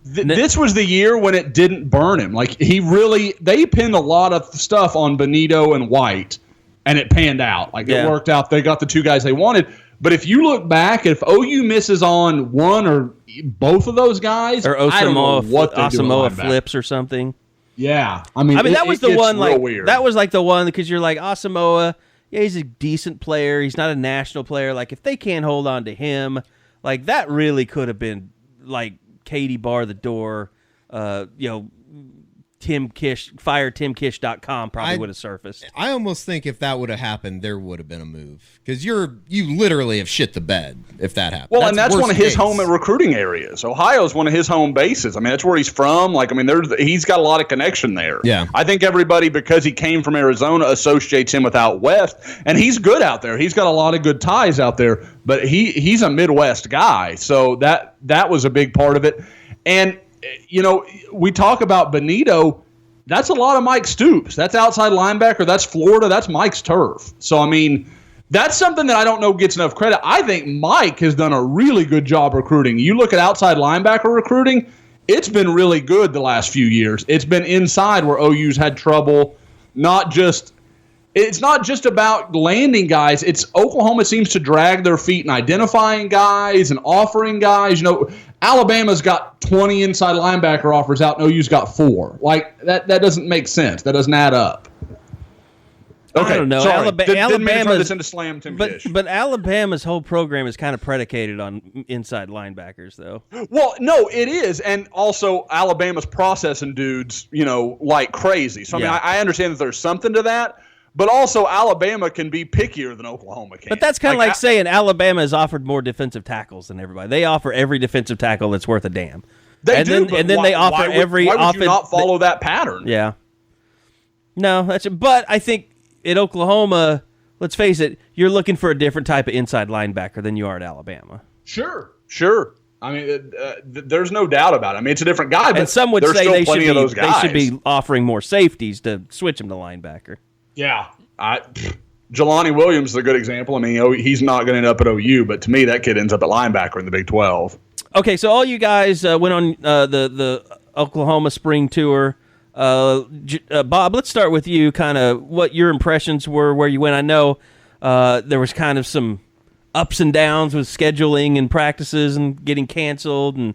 This was the year when it didn't burn him. Like, they pinned a lot of stuff on Bonito and White, and it panned out. Like, it worked out. They got the two guys they wanted. But if you look back, if OU misses on one or both of those guys, or I don't know what Asamoah flips or something. Yeah, that was the one. Like weird. That was like the one because you're like Asamoah. Yeah, he's a decent player. He's not a national player. Like if they can't hold on to him, like that really could have been like Katie bar the door. Tim Kish, firetimkish.com probably would have surfaced. I almost think if that would have happened, there would have been a move. Because you literally have shit the bed if that happened. Well, that's one of his home recruiting areas. Ohio's one of his home bases. I mean, that's where he's from. Like, I mean, he's got a lot of connection there. Yeah. I think everybody, because he came from Arizona, associates him with out west. And he's good out there. He's got a lot of good ties out there. But he's a Midwest guy. So that was a big part of it. And we talk about Bonito. That's a lot of Mike Stoops. That's outside linebacker. That's Florida. That's Mike's turf. So, I mean, that's something that I don't know gets enough credit. I think Mike has done a really good job recruiting. You look at outside linebacker recruiting, it's been really good the last few years. It's been inside where OU's had trouble. It's not just about landing guys. It's Oklahoma seems to drag their feet in identifying guys and offering guys. Alabama's got 20 inside linebacker offers out, and OU's got 4. Like, that doesn't make sense. That doesn't add up. Okay, I don't know. Sorry. Didn't mean to turn this into slam Tim but, Kish. But Alabama's whole program is kind of predicated on inside linebackers, though. Well, no, it is. And also, Alabama's processing dudes, like crazy. So, I mean, I understand that there's something to that. But also, Alabama can be pickier than Oklahoma can. But that's kind of like saying Alabama has offered more defensive tackles than everybody. They offer every defensive tackle that's worth a damn. They do, and then they offer every. Why would you not follow that pattern? Yeah. No, but I think at Oklahoma, let's face it, you're looking for a different type of inside linebacker than you are at Alabama. Sure. I mean, there's no doubt about it. I mean, it's a different guy, but and some would say they should be offering more safeties to switch him to linebacker. Yeah. Jelani Williams is a good example. I mean, he's not going to end up at OU, but to me, that kid ends up at linebacker in the Big 12. Okay, so all you guys went on the Oklahoma spring tour. Bob, let's start with you, kind of what your impressions were where you went. I know there was kind of some ups and downs with scheduling and practices and getting canceled. And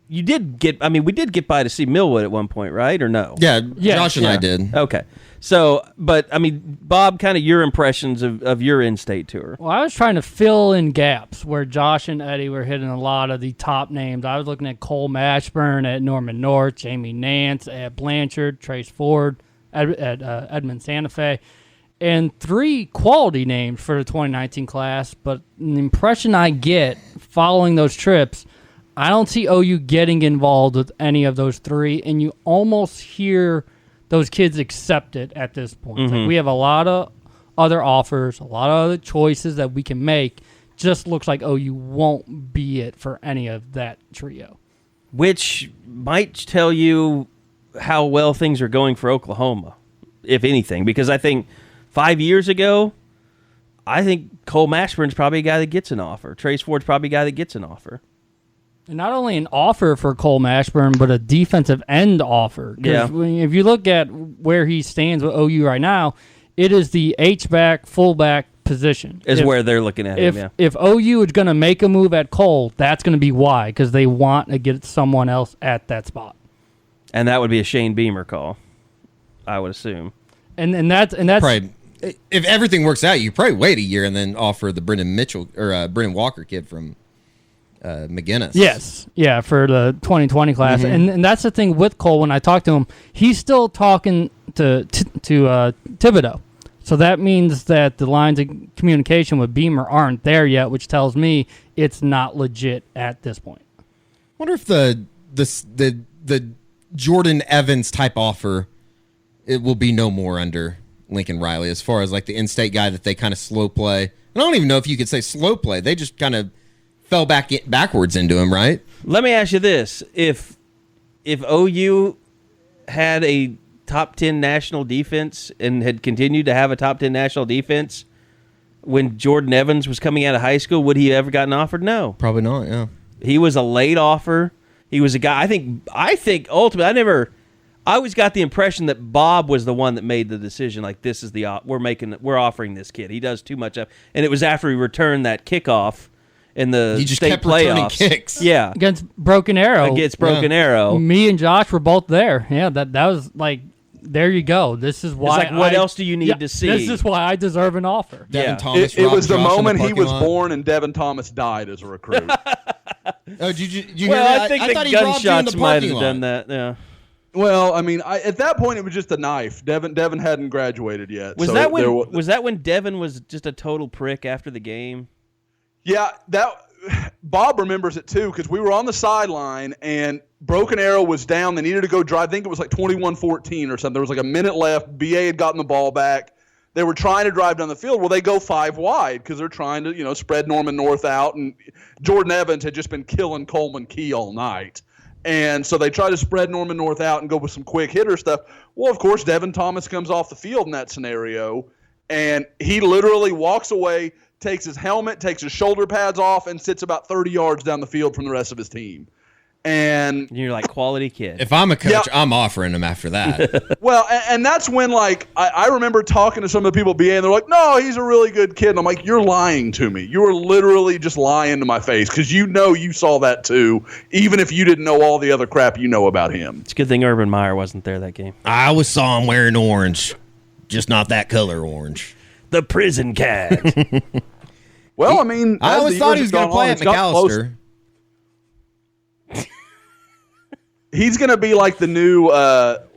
we did get by to see Millwood at one point, right? Or no? Yeah. Josh and I did. Okay. So, but I mean, Bob, kind of your impressions of your in-state tour. Well, I was trying to fill in gaps where Josh and Eddie were hitting a lot of the top names. I was looking at Cole Mashburn at Norman North, Jamie Nance at Blanchard, Trace Ford at Edmond Santa Fe, and 3 quality names for the 2019 class. But the impression I get following those trips, I don't see OU getting involved with any of those 3, and you almost hear those kids accept it at this point. Like, we have a lot of other offers, a lot of other choices that we can make. Just looks like OU won't be it for any of that trio. Which might tell you how well things are going for Oklahoma, if anything. Because I think 5 years ago, I think Cole Mashburn's probably a guy that gets an offer. Trace Ford's probably a guy that gets an offer. And not only an offer for Cole Mashburn, but a defensive end offer. Yeah. If you look at where he stands with OU right now, it is the H-back, fullback position. Where they're looking at him, yeah. If OU is going to make a move at Cole, that's going to be why, because they want to get someone else at that spot. And that would be a Shane Beamer call, I would assume. And that's probably, if everything works out, you probably wait a year and then offer the Brendan Walker kid from McGinnis. Yes. Yeah, for the 2020 class. And that's the thing with Cole. When I talk to him, he's still talking to Thibodeau. So that means that the lines of communication with Beamer aren't there yet, which tells me it's not legit at this point. I wonder if the Jordan Evans type offer, it will be no more under Lincoln Riley, as far as like the in-state guy that they kind of slow play. And I don't even know if you could say slow play. They just kind of fell backwards into him, right? Let me ask you this. If OU had a top 10 national defense and had continued to have a top 10 national defense when Jordan Evans was coming out of high school, would he ever gotten offered? No. Probably not, yeah. He was a late offer. He was a guy, I think ultimately, I always got the impression that Bob was the one that made the decision, like, this is we're offering this kid. He does too much. And it was after he returned that kickoff in the he just state kept playoffs. Kicks. Yeah. Against Broken Arrow. Arrow. Me and Josh were both there. Yeah, that was like, there you go. This is why. It's like, what else do you need to see? This is why I deserve an offer. Devin Thomas. It was the moment he was born and Devin Thomas died as a recruit. Oh, did you hear well, that? I think thought the he robbed you in gunshots the might parking have lot. done that. Yeah. Well, I mean, at that point, it was just a knife. Devin hadn't graduated yet. Was that when Devin was just a total prick after the game? Yeah, Bob remembers it too, because we were on the sideline and Broken Arrow was down. They needed to go drive. I think it was like 21-14 or something. There was like a minute left. BA had gotten the ball back. They were trying to drive down the field. Well, they go 5 wide because they're trying to, spread Norman North out. And Jordan Evans had just been killing Coleman Key all night. And so they try to spread Norman North out and go with some quick hitter stuff. Well, of course, Devin Thomas comes off the field in that scenario. And he literally walks away, takes his helmet, takes his shoulder pads off, and sits about 30 yards down the field from the rest of his team. And you're like, quality kid. If I'm a coach, I'm offering him after that. Well, and that's when, like, I remember talking to some of the people at BA, and they're like, no, he's a really good kid. And I'm like, you're lying to me. You are literally just lying to my face, because you saw that too, even if you didn't know all the other crap you know about him. It's a good thing Urban Meyer wasn't there that game. I always saw him wearing orange, just not that color orange. The prison cat. Well, I mean, I always thought he was going to play at McAllister. He's going to be like the new, Burt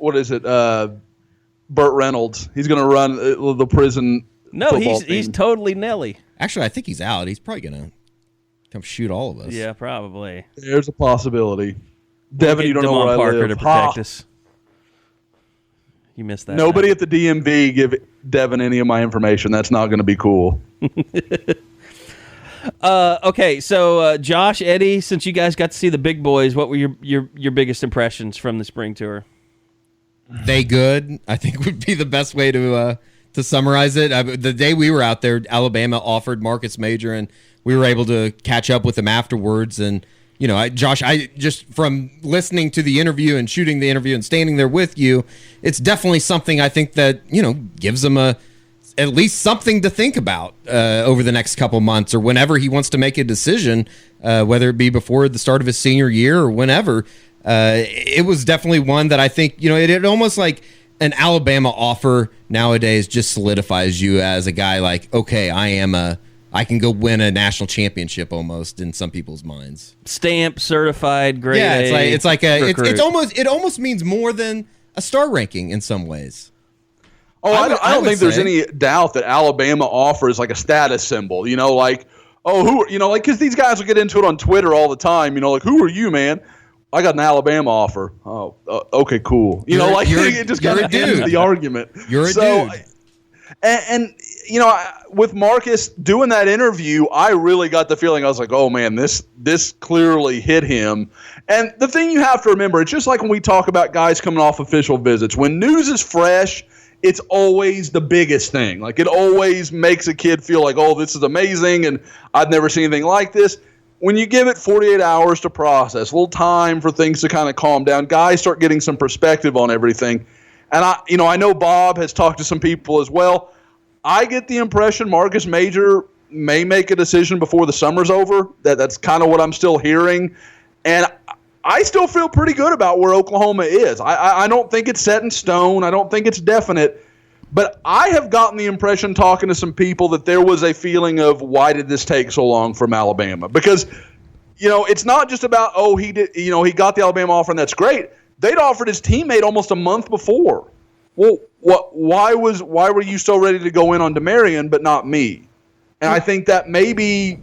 Reynolds. He's going to run the prison. No, he's totally Nelly. Actually, I think he's out. He's probably going to come shoot all of us. Yeah, probably. There's a possibility. Devin, you don't know where I Parker live. to protect us. You missed that. Nobody at the DMV give Devin any of my information. That's not going to be cool. Okay, so Josh, Eddie, since you guys got to see the big boys, what were your biggest impressions from the spring tour? They good, I think, would be the best way to summarize it. The day we were out there, Alabama offered Marcus Major, and we were able to catch up with him afterwards. And Josh, I just from listening to the interview and shooting the interview and standing there with you, it's definitely something I think that gives him at least something to think about over the next couple months or whenever he wants to make a decision, whether it be before the start of his senior year or whenever. It was definitely one that I think, it almost like an Alabama offer nowadays just solidifies you as a guy like, okay, I can go win a national championship almost in some people's minds. Stamp certified grade. Yeah, it almost means more than a star ranking in some ways. Oh, I don't think there's any doubt that Alabama offers like a status symbol. You know, like, because these guys will get into it on Twitter all the time. You know, like, who are you, man? I got an Alabama offer. Oh, okay, cool. It just kind of ends the argument. You're a dude. And with Marcus doing that interview, I really got the feeling, I was like, oh man, this clearly hit him. And the thing you have to remember, it's just like when we talk about guys coming off official visits. When news is fresh, it's always the biggest thing. Like, it always makes a kid feel like, oh, this is amazing, and I've never seen anything like this. When you give it 48 hours to process, a little time for things to kind of calm down, guys start getting some perspective on everything. And I know Bob has talked to some people as well. I get the impression Marcus Major may make a decision before the summer's over. That's kind of what I'm still hearing. And I still feel pretty good about where Oklahoma is. I don't think it's set in stone. I don't think it's definite. But I have gotten the impression, talking to some people, that there was a feeling of, why did this take so long from Alabama? Because, it's not just about, he got the Alabama offer and that's great. They'd offered his teammate almost a month before. Well, why were you so ready to go in on DeMarion but not me? And I think that maybe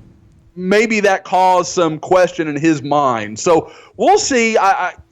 that caused some question in his mind. So we'll see.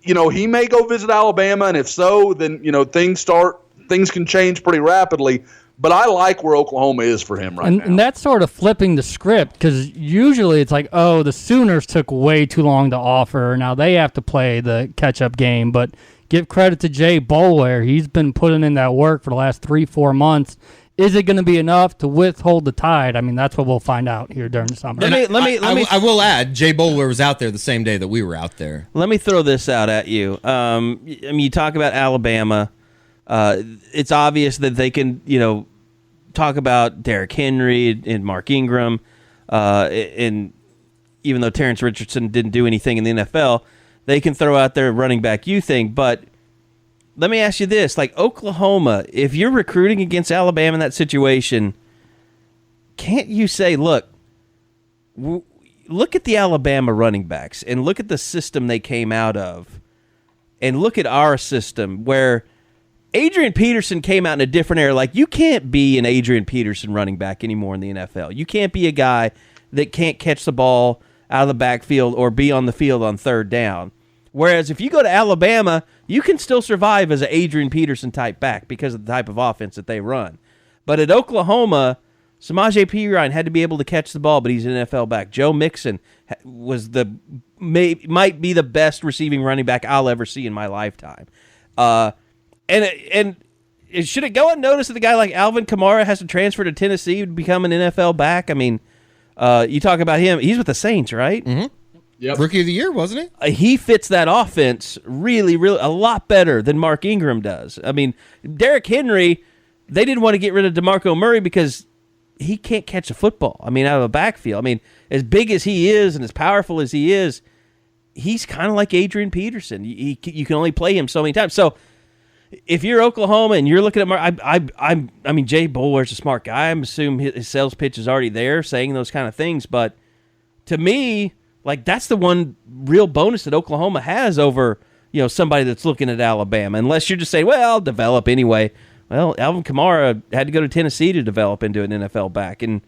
He may go visit Alabama, and if so, then things can change pretty rapidly. But I like where Oklahoma is for him right now. And that's sort of flipping the script, because usually it's like, oh, the Sooners took way too long to offer. Now they have to play the catch-up game. But give credit to Jay Boulware. He's been putting in that work for the last 3-4 months. Is it going to be enough to withhold the tide? I mean, that's what we'll find out here during the summer. I will add, Jay Boulware was out there the same day that we were out there. Let me throw this out at you. You talk about Alabama. It's obvious that they can, talk about Derrick Henry and Mark Ingram, and even though Terrence Richardson didn't do anything in the NFL, they can throw out their running back you thing. But let me ask you this: like Oklahoma, if you're recruiting against Alabama in that situation, can't you say, look at the Alabama running backs and look at the system they came out of, and look at our system where Adrian Peterson came out in a different era. Like, you can't be an Adrian Peterson running back anymore in the NFL. You can't be a guy that can't catch the ball out of the backfield or be on the field on third down. Whereas if you go to Alabama, you can still survive as an Adrian Peterson type back because of the type of offense that they run. But at Oklahoma, Samaje Perine had to be able to catch the ball, but he's an NFL back. Joe Mixon might be the best receiving running back I'll ever see in my lifetime. And should it go unnoticed that a guy like Alvin Kamara has to transfer to Tennessee to become an NFL back? I mean, you talk about him. He's with the Saints, right? Mm-hmm. Yep. Rookie of the year, wasn't he? He fits that offense really, really a lot better than Mark Ingram does. I mean, Derrick Henry, they didn't want to get rid of DeMarco Murray because he can't catch a football. I mean, out of a backfield. I mean, as big as he is and as powerful as he is, he's kind of like Adrian Peterson. You can only play him so many times. So if you're Oklahoma and you're looking at Mark, I mean, Jay Boulware's a smart guy. I'm assuming his sales pitch is already there, saying those kind of things. But to me, like, that's the one real bonus that Oklahoma has over, somebody that's looking at Alabama. Unless you're just saying, well, I'll develop anyway. Well, Alvin Kamara had to go to Tennessee to develop into an NFL back. And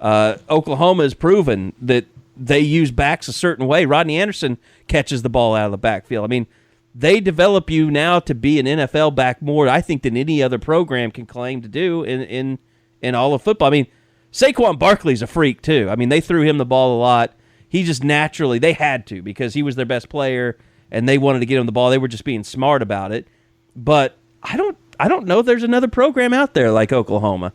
Oklahoma has proven that they use backs a certain way. Rodney Anderson catches the ball out of the backfield. I mean, they develop you now to be an NFL back more, I think, than any other program can claim to do in all of football. I mean, Saquon Barkley's a freak, too. I mean, they threw him the ball a lot. He just naturally, they had to because he was their best player, and they wanted to get him the ball. They were just being smart about it. But I don't know if there's another program out there like Oklahoma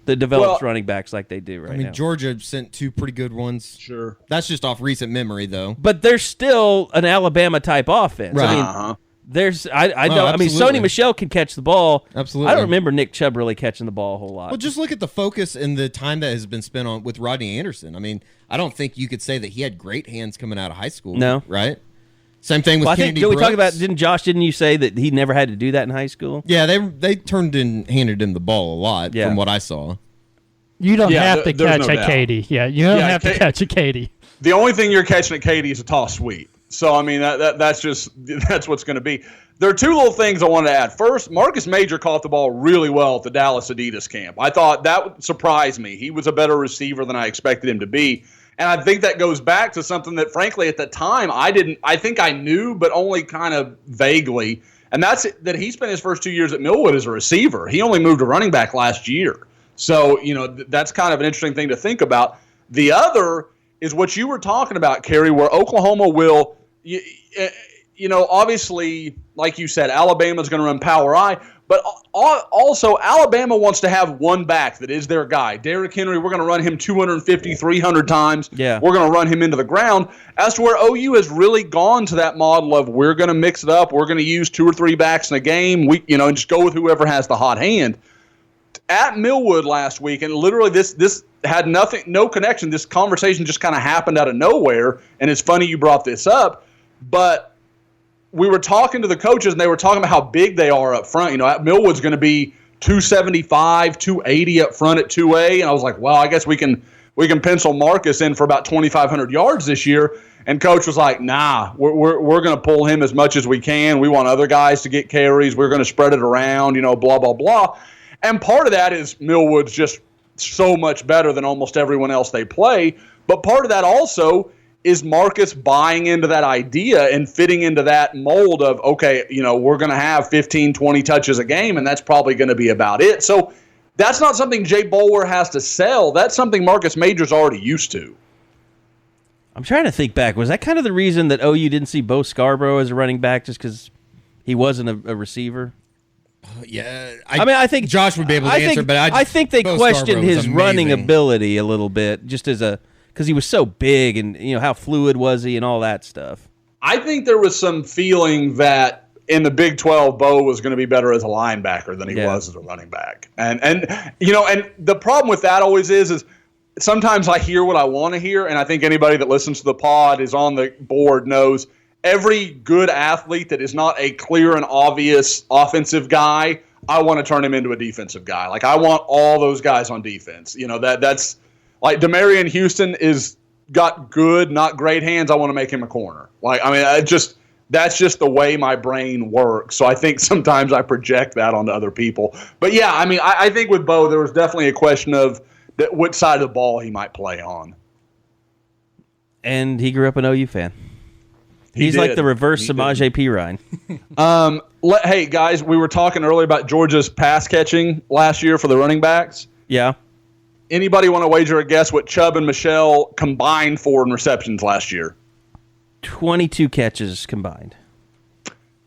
that develops running backs like they do right now. Georgia sent 2 pretty good ones. Sure. That's just off recent memory, though. But there's still an Alabama-type offense. Right. I mean, Sony Michel can catch the ball. Absolutely. I don't remember Nick Chubb really catching the ball a whole lot. Well, just look at the focus and the time that has been spent with Rodney Anderson. I mean, I don't think you could say that he had great hands coming out of high school. No. Right? Same thing with Kennedy Did we talk Brooks. about, didn't you say that he never had to do that in high school? Yeah, they handed him the ball a lot from what I saw. You don't have to there's catch no a doubt. Katie. Yeah, you don't have to catch a Katie. The only thing you're catching at Katie is a toss sweep. So, I mean, that's what's going to be. There are two little things I wanted to add. First, Marcus Major caught the ball really well at the Dallas Adidas camp. I thought that surprised me. He was a better receiver than I expected him to be. And I think that goes back to something that, frankly, at the time, I think I knew, but only kind of vaguely. And that's that he spent his first 2 years at Millwood as a receiver. He only moved to running back last year. So, that's kind of an interesting thing to think about. The other is what you were talking about, Carey, where Oklahoma will, obviously, like you said, Alabama's going to run power I, but also Alabama wants to have one back that is their guy. Derrick Henry, we're going to run him 250, 300 times. Yeah. We're going to run him into the ground. As to where OU has really gone to that model of we're going to mix it up. We're going to use 2 or 3 backs in a game. And just go with whoever has the hot hand. At Millwood last week, and literally this had no connection. This conversation just kind of happened out of nowhere, and it's funny you brought this up, but we were talking to the coaches, and they were talking about how big they are up front. At Millwood's going to be 275, 280 up front at 2A, and I was like, well, I guess we can pencil Marcus in for about 2,500 yards this year. And coach was like, nah, we're going to pull him as much as we can. We want other guys to get carries. We're going to spread it around, blah, blah, blah. And part of that is Millwood's just so much better than almost everyone else they play. But part of that also is Marcus buying into that idea and fitting into that mold of, okay, we're going to have 15, 20 touches a game, and that's probably going to be about it. So that's not something Jay Boulware has to sell. That's something Marcus Major's already used to. I'm trying to think back. Was that kind of the reason that OU didn't see Bo Scarborough as a running back just because he wasn't a receiver? Yeah, I think Josh would be able to answer, but I think they questioned his running ability a little bit, just because he was so big and how fluid was he and all that stuff. I think there was some feeling that in the Big 12, Bo was going to be better as a linebacker than he was as a running back, and the problem with that always is sometimes I hear what I want to hear, and I think anybody that listens to the pod is on the board knows. Every good athlete that is not a clear and obvious offensive guy, I want to turn him into a defensive guy. Like, I want all those guys on defense. That's like Demarion Houston is got good, not great hands. I want to make him a corner. That's just the way my brain works. So I think sometimes I project that onto other people. But yeah, I think with Bo, there was definitely a question of what side of the ball he might play on. And he grew up an OU fan. He's like the reverse Samaje Perine. Hey, guys, we were talking earlier about Georgia's pass catching last year for the running backs. Yeah. Anybody want to wager a guess what Chubb and Michelle combined for in receptions last year? 22 catches combined.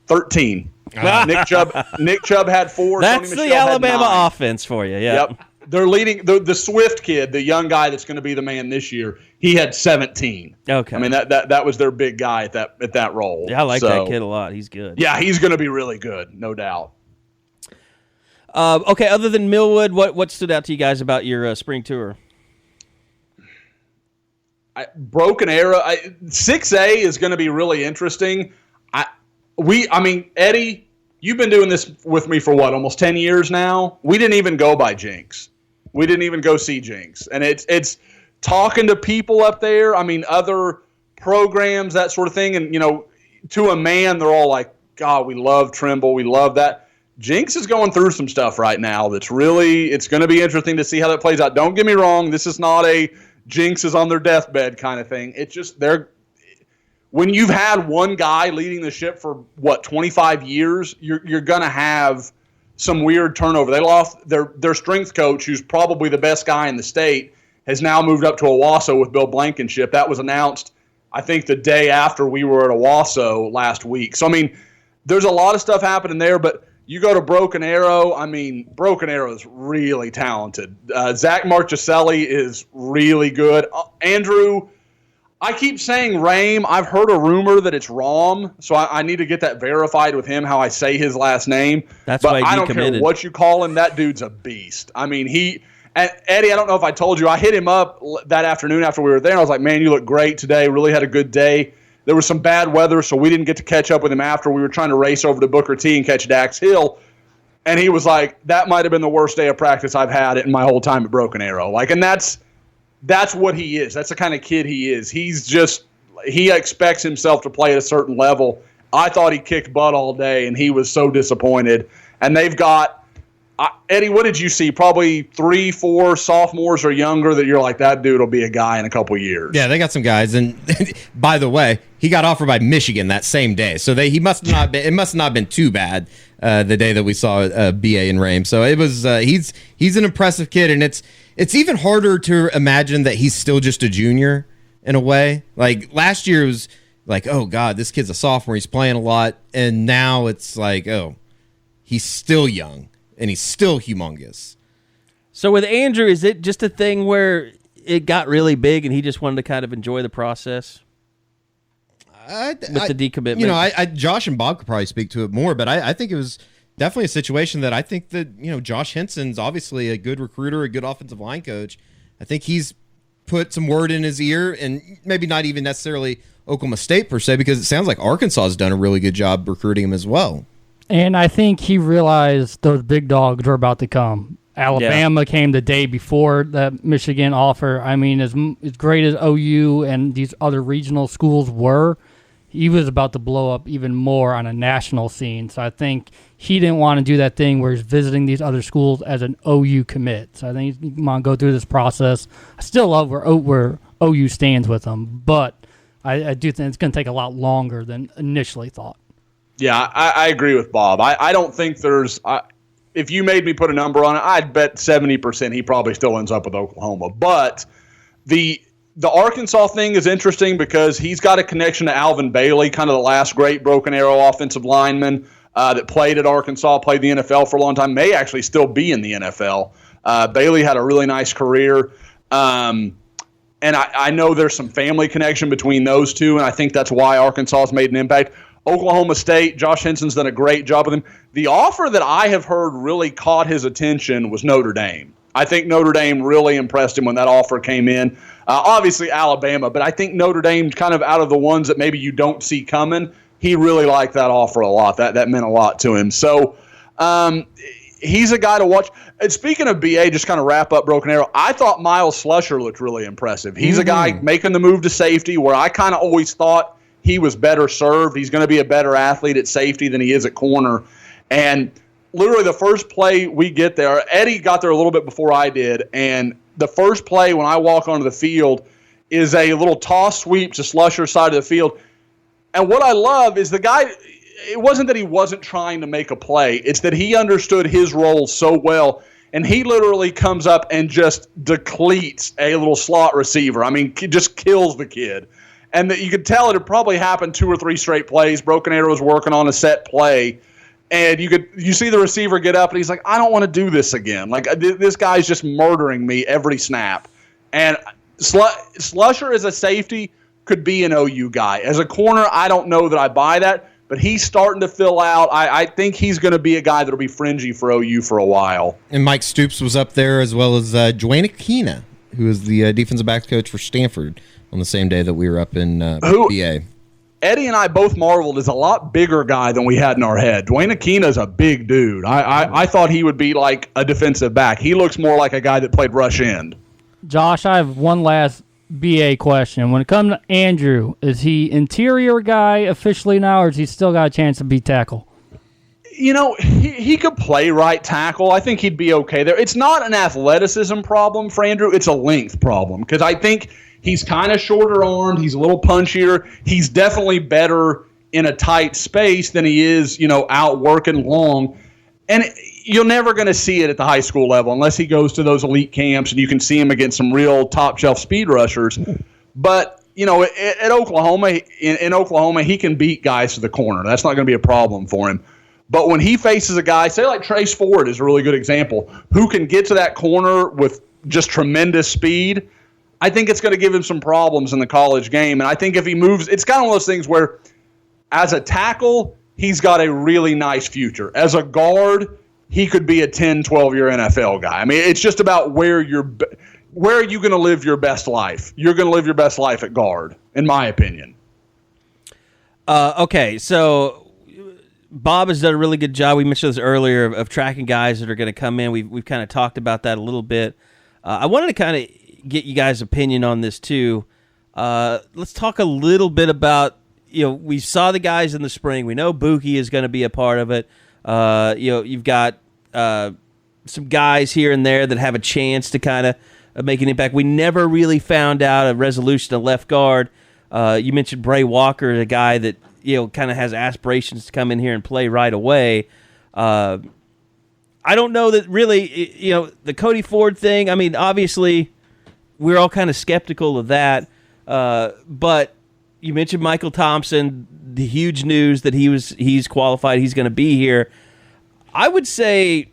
13. Nick Chubb had 4. That's Tony the Alabama offense for you. Yeah. Yep. They're leading the Swift kid, the young guy that's going to be the man this year. He had 17. Okay. That was their big guy at that role. Yeah, I like that kid a lot. He's good. Yeah, he's going to be really good, no doubt. Okay, other than Millwood, what stood out to you guys about your spring tour? Broken Arrow. 6A is going to be really interesting. Eddie, you've been doing this with me for almost 10 years now. We didn't even go by Jinx. We didn't even go see Jinx. And it's talking to people up there, other programs, that sort of thing. And, to a man, they're all like, God, we love Trimble. We love that. Jinx is going through some stuff right now it's going to be interesting to see how that plays out. Don't get me wrong. This is not a Jinx is on their deathbed kind of thing. It's just when you've had one guy leading the ship for 25 years, you're going to have some weird turnover. They lost their strength coach, who's probably the best guy in the state, has now moved up to Owasso with Bill Blankenship. That was announced, I think, the day after we were at Owasso last week. So, there's a lot of stuff happening there, but you go to Broken Arrow, Broken Arrow is really talented. Zach Marchicelli is really good. Andrew, I keep saying Raym. I've heard a rumor that it's Raym, so I need to get that verified with him, how I say his last name. That's but why I don't committed. care what you call him. That dude's a beast. And Eddie, I don't know if I told you, I hit him up that afternoon after we were there. I was like, man, you look great today. Really had a good day. There was some bad weather, so we didn't get to catch up with him after. We were trying to race over to Booker T and catch Dax Hill. And he was like, that might have been the worst day of practice I've had in my whole time at Broken Arrow. Like, and that's what he is. That's the kind of kid he is. He expects himself to play at a certain level. I thought he kicked butt all day, and he was so disappointed. And they've got, Eddie, what did you see? Probably 3-4 sophomores or younger that you're like, that dude will be a guy in a couple years. Yeah, they got some guys. And by the way, he got offered by Michigan that same day. So it must not have been too bad the day that we saw BA and Raym. So it was he's an impressive kid, and it's even harder to imagine that he's still just a junior in a way. Like last year it was like, oh God, this kid's a sophomore, he's playing a lot, and now it's like, oh, he's still young and he's still humongous. So with Andrew, is it just a thing where it got really big and he just wanted to kind of enjoy the process? With the decommitment? You know, Josh and Bob could probably speak to it more, but I think it was definitely a situation that I think that, you know, Josh Henson's obviously a good recruiter, a good offensive line coach. I think he's put some word in his ear, and maybe not even necessarily Oklahoma State per se, because it sounds like Arkansas has done a really good job recruiting him as well. And I think he realized those big dogs were about to come. Alabama came the day before that Michigan offer. I mean, as great as OU and these other regional schools were, he was about to blow up even more on a national scene. So I think he didn't want to do that thing where he's visiting these other schools as an OU commit. So I think he's going to go through this process. I still love where OU stands with him, but I do think it's going to take a lot longer than initially thought. Yeah, I agree with Bob. I don't think there's if you made me put a number on it, I'd bet 70% he probably still ends up with Oklahoma. But the Arkansas thing is interesting because he's got a connection to Alvin Bailey, kind of the last great Broken Arrow offensive lineman that played at Arkansas, played the NFL for a long time, may actually still be in the NFL. Bailey had a really nice career. And I know there's some family connection between those two, and I think that's why Arkansas has made an impact. Oklahoma State, Josh Henson's done a great job with him. The offer that I have heard really caught his attention was Notre Dame. I think Notre Dame really impressed him when that offer came in. Obviously Alabama, but I think Notre Dame, kind of out of the ones that maybe you don't see coming, he really liked that offer a lot. That meant a lot to him. So he's a guy to watch. And speaking of BA, just kind of wrap up Broken Arrow, I thought Miles Slusher looked really impressive. He's a guy making the move to safety where I kind of always thought he was better served. He's going to be a better athlete at safety than he is at corner. And literally the first play we get there, Eddie got there a little bit before I did, and the first play when I walk onto the field is a little toss sweep to Slusher's side of the field. And what I love is the guy, it wasn't that he wasn't trying to make a play. It's that he understood his role so well, and he literally comes up and just depletes a little slot receiver. I mean, just kills the kid. And you could tell it had probably happened 2 or 3 straight plays. Broken Arrow was working on a set play. And you see the receiver get up, and he's like, I don't want to do this again. Like, this guy's just murdering me every snap. And Slusher as a safety could be an OU guy. As a corner, I don't know that I buy that, but he's starting to fill out. I think he's going to be a guy that will be fringy for OU for a while. And Mike Stoops was up there, as well as Dwayne Akina, who is the defensive backs coach for Stanford, on the same day that we were up in BA. Eddie and I both marveled is a lot bigger guy than we had in our head. Dwayne Akina's a big dude. I thought he would be like a defensive back. He looks more like a guy that played rush end. Josh, I have one last BA question. When it comes to Andrew, is he interior guy officially now, or has he still got a chance to be tackle? You know, he could play right tackle. I think he'd be okay there. It's not an athleticism problem for Andrew. It's a length problem because I think he's kind of shorter armed. He's a little punchier. He's definitely better in a tight space than he is, out working long. And you're never going to see it at the high school level unless he goes to those elite camps and you can see him against some real top-shelf speed rushers. But, at Oklahoma, in Oklahoma, he can beat guys to the corner. That's not going to be a problem for him. But when he faces a guy, say like Trace Ford is a really good example, who can get to that corner with just tremendous speed, I think it's going to give him some problems in the college game. And I think if he moves, it's kind of one of those things where as a tackle, he's got a really nice future. As a guard, he could be a 10, 12-year NFL guy. I mean, it's just about where are you going to live your best life? You're going to live your best life at guard, in my opinion. Okay, so Bob has done a really good job. We mentioned this earlier of tracking guys that are going to come in. We've kind of talked about that a little bit. I wanted to kind of get you guys' opinion on this too. Let's talk a little bit about, we saw the guys in the spring. We know Buki is going to be a part of it. You've got some guys here and there that have a chance to kind of make an impact. We never really found out a resolution to left guard. You mentioned Bray Walker, a guy that kind of has aspirations to come in here and play right away. I don't know that really, the Cody Ford thing. I mean, obviously, we're all kind of skeptical of that. But you mentioned Michael Thompson, the huge news that he's qualified, he's going to be here. I would say,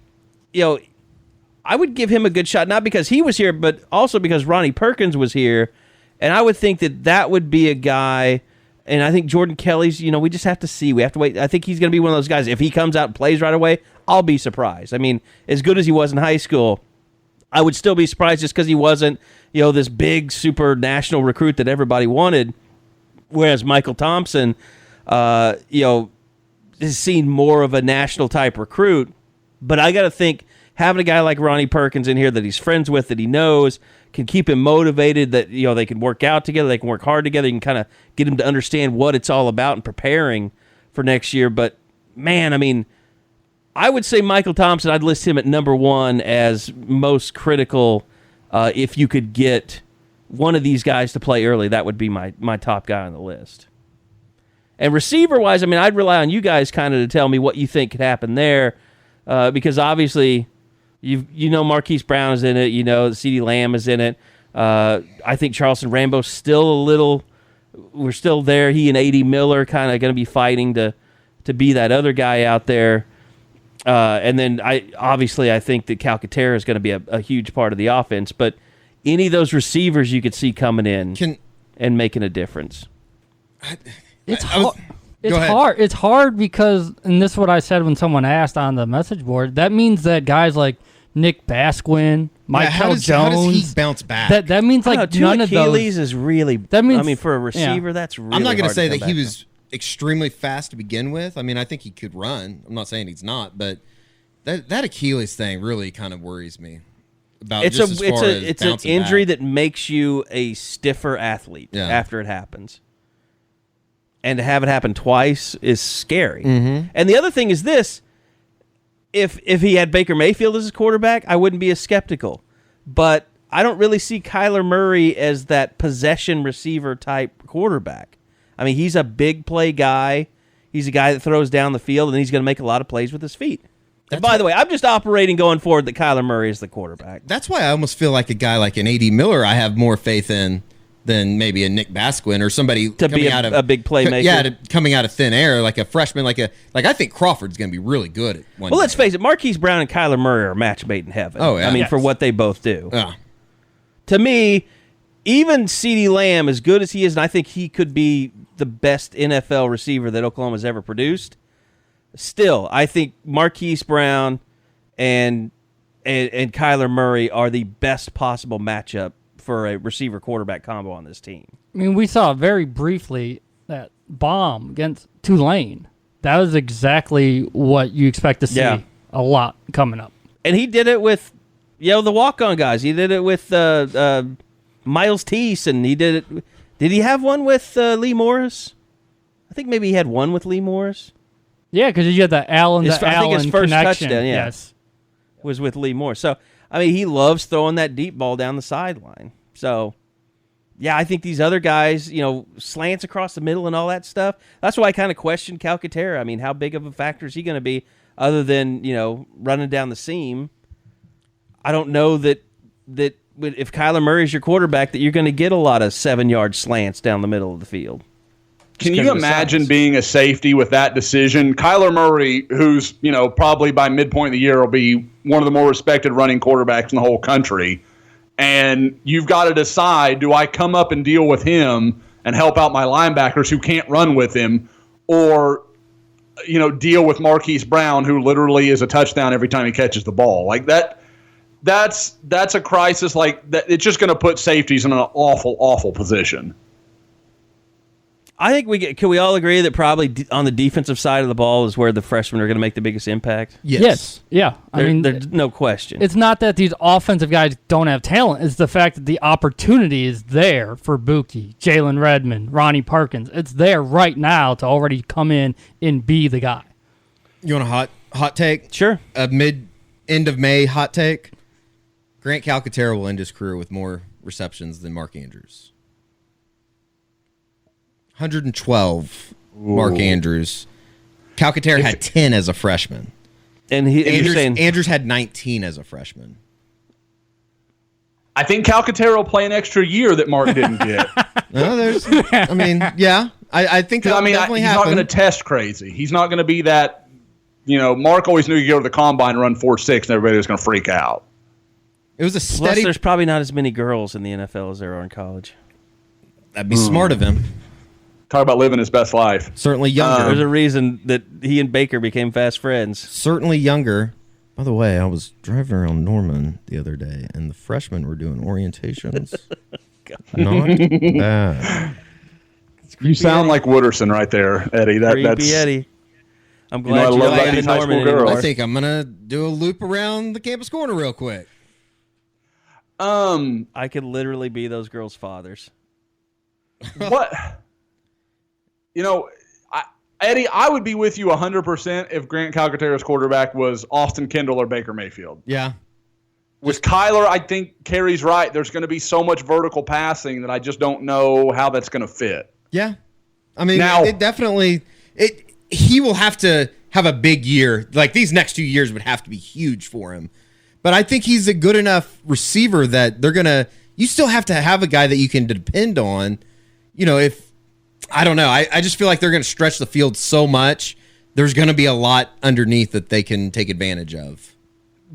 I would give him a good shot, not because he was here, but also because Ronnie Perkins was here. And I would think that would be a guy, and I think Jordan Kelley's, we just have to see. We have to wait. I think he's going to be one of those guys. If he comes out and plays right away, I'll be surprised. I mean, as good as he was in high school, I would still be surprised just because he wasn't, this big, super national recruit that everybody wanted. Whereas Michael Thompson, has seen more of a national type recruit. But I got to think having a guy like Ronnie Perkins in here that he's friends with, that he knows, can keep him motivated, that they can work out together, they can work hard together, you can kind of get him to understand what it's all about and preparing for next year. But man, I mean, I would say Michael Thompson, I'd list him at number one as most critical. If you could get one of these guys to play early, that would be my top guy on the list. And receiver-wise, I mean, I'd rely on you guys kind of to tell me what you think could happen there, because obviously Marquise Brown is in it, CeeDee Lamb is in it. I think Charleston Rambo's still we're still there. He and A.D. Miller kind of going to be fighting to be that other guy out there. And then I think that Calcaterra is going to be a huge part of the offense. But any of those receivers you could see coming in and making a difference. It's hard. It's hard because, and this is what I said when someone asked on the message board, that means that guys like Nick Basquin, Michael Jones, how does he bounce back? That means like none of those. Achilles is really. That means, I mean, for a receiver, that's really. I'm not going to say that he was extremely fast to begin with. I mean, I think he could run. I'm not saying he's not, but that Achilles thing really kind of worries me. It's an injury that makes you a stiffer athlete after it happens. And to have it happen twice is scary. Mm-hmm. And the other thing is this: if he had Baker Mayfield as his quarterback, I wouldn't be as skeptical. But I don't really see Kyler Murray as that possession receiver type quarterback. I mean, he's a big play guy. He's a guy that throws down the field, and he's going to make a lot of plays with his feet. And by the way, I'm just operating going forward that Kyler Murray is the quarterback. That's why I almost feel like a guy like an A.D. Miller I have more faith in than maybe a Nick Basquin or somebody to be a big playmaker. Yeah, coming out of thin air, like a freshman, I think Crawford's going to be really good at one. Well, let's face it, Marquise Brown and Kyler Murray are a match made in heaven. Oh, yeah. I mean, for what they both do. Yeah. To me, even CeeDee Lamb, as good as he is, and I think he could be the best NFL receiver that Oklahoma's ever produced, still, I think Marquise Brown and Kyler Murray are the best possible matchup for a receiver-quarterback combo on this team. I mean, we saw very briefly that bomb against Tulane. That was exactly what you expect to see a lot coming up. And he did it with, the walk-on guys. He did it with Miles Teese, and he did it. Did he have one with Lee Morris? I think maybe he had one with Lee Morris. Yeah, because you had the Allen I think his first connection. touchdown, was with Lee Morris. So, I mean, he loves throwing that deep ball down the sideline. So, I think these other guys, slants across the middle and all that stuff. That's why I kind of question Calcaterra. I mean, how big of a factor is he going to be other than, running down the seam? I don't know that if Kyler Murray's your quarterback that you're going to get a lot of 7-yard slants down the middle of the field. Can you imagine being a safety with that decision? Kyler Murray, who's, probably by midpoint of the year will be one of the more respected running quarterbacks in the whole country. And you've got to decide, do I come up and deal with him and help out my linebackers who can't run with him, or, deal with Marquise Brown, who literally is a touchdown every time he catches the ball? Like that's a crisis. Like that, it's just going to put safeties in an awful, awful position. I think can we all agree that probably on the defensive side of the ball is where the freshmen are going to make the biggest impact? Yes. Yeah. I mean, there's no question. It's not that these offensive guys don't have talent. It's the fact that the opportunity is there for Buki, Jalen Redmond, Ronnie Perkins. It's there right now to already come in and be the guy. You want a hot take? Sure. A end of May hot take? Grant Calcaterra will end his career with more receptions than Mark Andrews. 112, Mark Andrews. Calcaterra had 10 as a freshman. And Andrews had 19 as a freshman. I think Calcaterra will play an extra year that Mark didn't get. I think that definitely he's not going to test crazy. He's not going to be that, Mark always knew you go to the combine and run 4.6 and everybody was going to freak out. It was a steady. Plus, there's probably not as many girls in the NFL as there are in college. That'd be smart of him. Talk about living his best life. Certainly younger. There's a reason that he and Baker became fast friends. Certainly younger. By the way, I was driving around Norman the other day, and the freshmen were doing orientations. Not bad. You sound like Wooderson right there, Eddie. That's Eddie. I'm glad I you love don't that live in these high Norman school girls. anymore. I think I'm going to do a loop around the campus corner real quick. I could literally be those girls' fathers. What? Eddie, I would be with you 100% if Grant Calcaterra's quarterback was Austin Kendall or Baker Mayfield. Yeah. With Kyler, I think Carey's right. There's going to be so much vertical passing that I just don't know how that's going to fit. Yeah. I mean, it definitely he will have to have a big year. Like, these next 2 years would have to be huge for him. But I think he's a good enough receiver that you still have to have a guy that you can depend on. I don't know. I just feel like they're going to stretch the field so much. There's going to be a lot underneath that they can take advantage of.